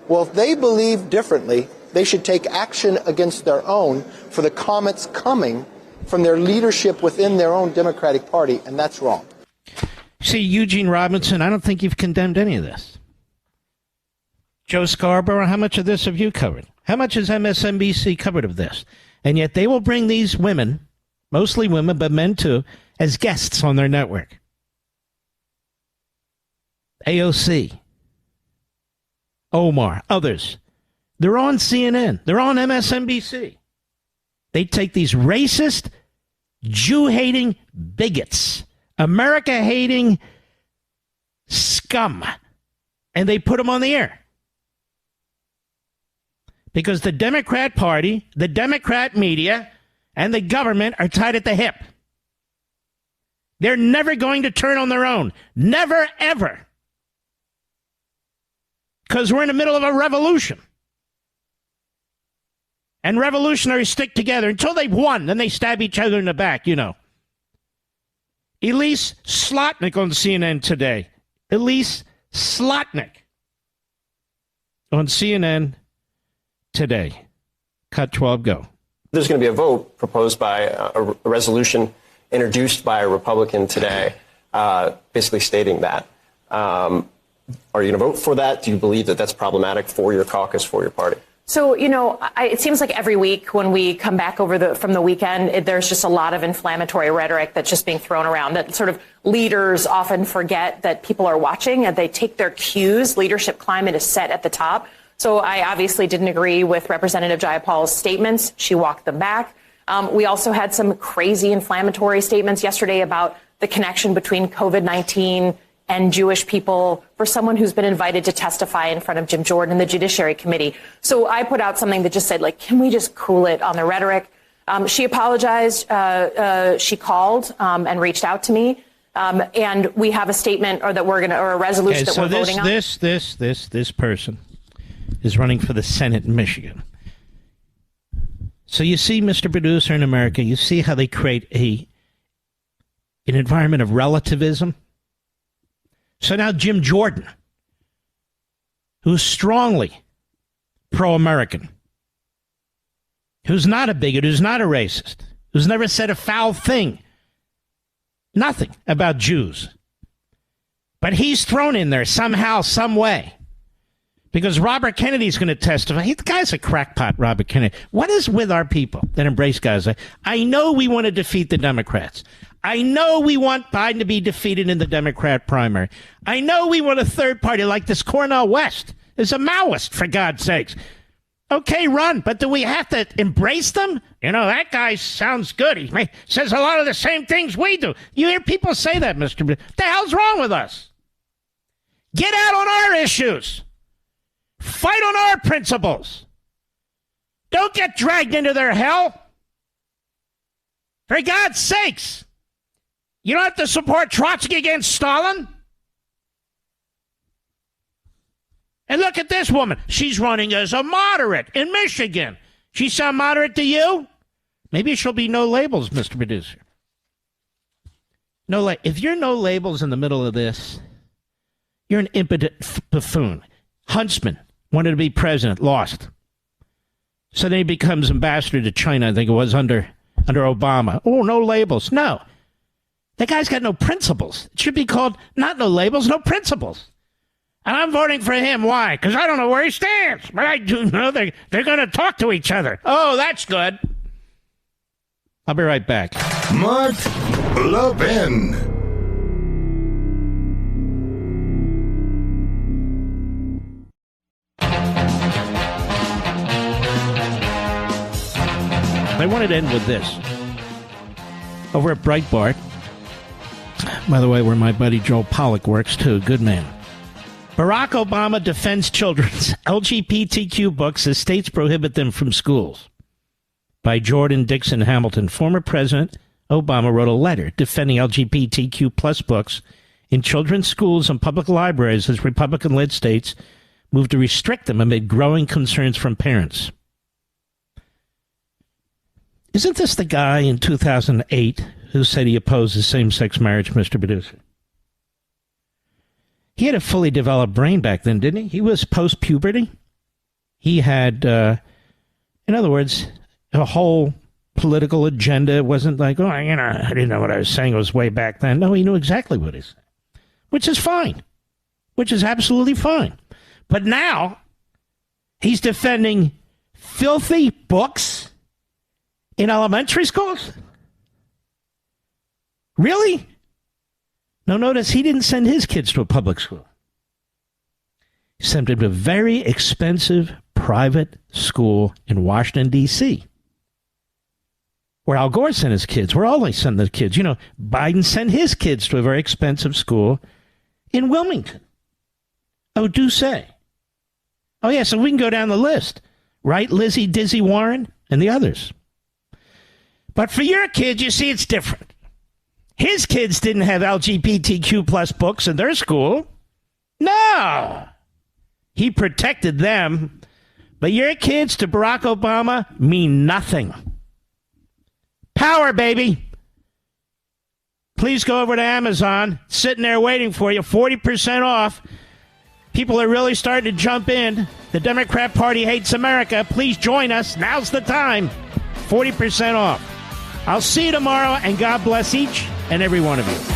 Well, if they believe differently, they should take action against their own for the comments coming from their leadership within their own Democratic Party, and that's wrong. See, Eugene Robinson, I don't think you've condemned any of this. Joe Scarborough, how much of this have you covered? How much has MSNBC covered of this? And yet they will bring these women, mostly women, but men too, as guests on their network. AOC, Omar, others. They're on CNN. They're on MSNBC. They take these racist, Jew-hating bigots, America-hating scum, and they put them on the air. Because the Democrat Party, the Democrat media, and the government are tied at the hip. They're never going to turn on their own. Never, ever. Because we're in the middle of a revolution. And revolutionaries stick together until they've won. Then they stab each other in the back, you know. Elise Slotnick on CNN today. Elise Slotnick on CNN today. Cut 12, go. There's going to be a vote proposed by a resolution introduced by a Republican today, basically stating that. Are you going to vote for that? Do you believe that that's problematic for your caucus, for your party? So, you know, it seems like every week when we come back from the weekend, there's just a lot of inflammatory rhetoric that's just being thrown around, that sort of leaders often forget that people are watching and they take their cues. Leadership climate is set at the top. So I obviously didn't agree with Representative Jayapal's statements. She walked them back. We also had some crazy inflammatory statements yesterday about the connection between COVID-19 and Jewish people for someone who's been invited to testify in front of Jim Jordan in the Judiciary Committee. So I put out something that just said, like, can we just cool it on the rhetoric? She apologized. She called and reached out to me. And we have a statement or a resolution that we're voting on. This person is running for the Senate in Michigan. So you see, Mr. Producer, in America, you see how they create an environment of relativism. So now Jim Jordan, who's strongly pro-American, who's not a bigot, who's not a racist, who's never said a foul thing, nothing about Jews, but he's thrown in there somehow, some way, because Robert Kennedy's going to testify. The guy's a crackpot, Robert Kennedy. What is with our people that embrace guys? I know we want to defeat the Democrats. I know we want Biden to be defeated in the Democrat primary. I know we want a third party like this Cornel West is a Maoist, for God's sakes. Okay, run, but do we have to embrace them? You know, that guy sounds good. He says a lot of the same things we do. You hear people say that, Mr. What the hell's wrong with us? Get out on our issues. Fight on our principles. Don't get dragged into their hell. For God's sakes. You don't have to support Trotsky against Stalin. And look at this woman. She's running as a moderate in Michigan. She sound moderate to you? Maybe she'll be no labels, Mr. Producer. If you're no labels in the middle of this, you're an impotent buffoon. Huntsman wanted to be president, lost. So then he becomes ambassador to China, I think it was under Obama. Oh, no labels. No. That guy's got no principles. It should be called not no labels, no principles. And I'm voting for him. Why? Because I don't know where he stands. But I do know they're going to talk to each other. Oh, that's good. I'll be right back. Mark Levin. I wanted to end with this. Over at Breitbart, by the way, where my buddy Joel Pollack works, too. Good man. Barack Obama defends children's LGBTQ books as states prohibit them from schools. By Jordan Dixon Hamilton. Former President Obama wrote a letter defending LGBTQ plus books in children's schools and public libraries as Republican-led states moved to restrict them amid growing concerns from parents. Isn't this the guy in 2008 who said he opposes same-sex marriage, Mr. Producer? He had a fully developed brain back then, didn't he? He was post-puberty. He had, in other words, a whole political agenda. It wasn't like, I didn't know what I was saying. It was way back then. No, he knew exactly what he said, which is fine, which is absolutely fine. But now he's defending filthy books in elementary schools? Really? Now, notice he didn't send his kids to a public school. He sent them to a very expensive private school in Washington, D.C., where Al Gore sent his kids, where all they send their kids. You know, Biden sent his kids to a very expensive school in Wilmington. Oh, do say. Oh, yeah, so we can go down the list. Right, Lizzie Dizzy Warren and the others? But for your kids, you see, it's different. His kids didn't have LGBTQ plus books in their school. No. He protected them. But your kids to Barack Obama mean nothing. Power, baby. Please go over to Amazon. Sitting there waiting for you. 40% off. People are really starting to jump in. The Democrat Party hates America. Please join us. Now's the time. 40% off. I'll see you tomorrow, and God bless each and every one of you.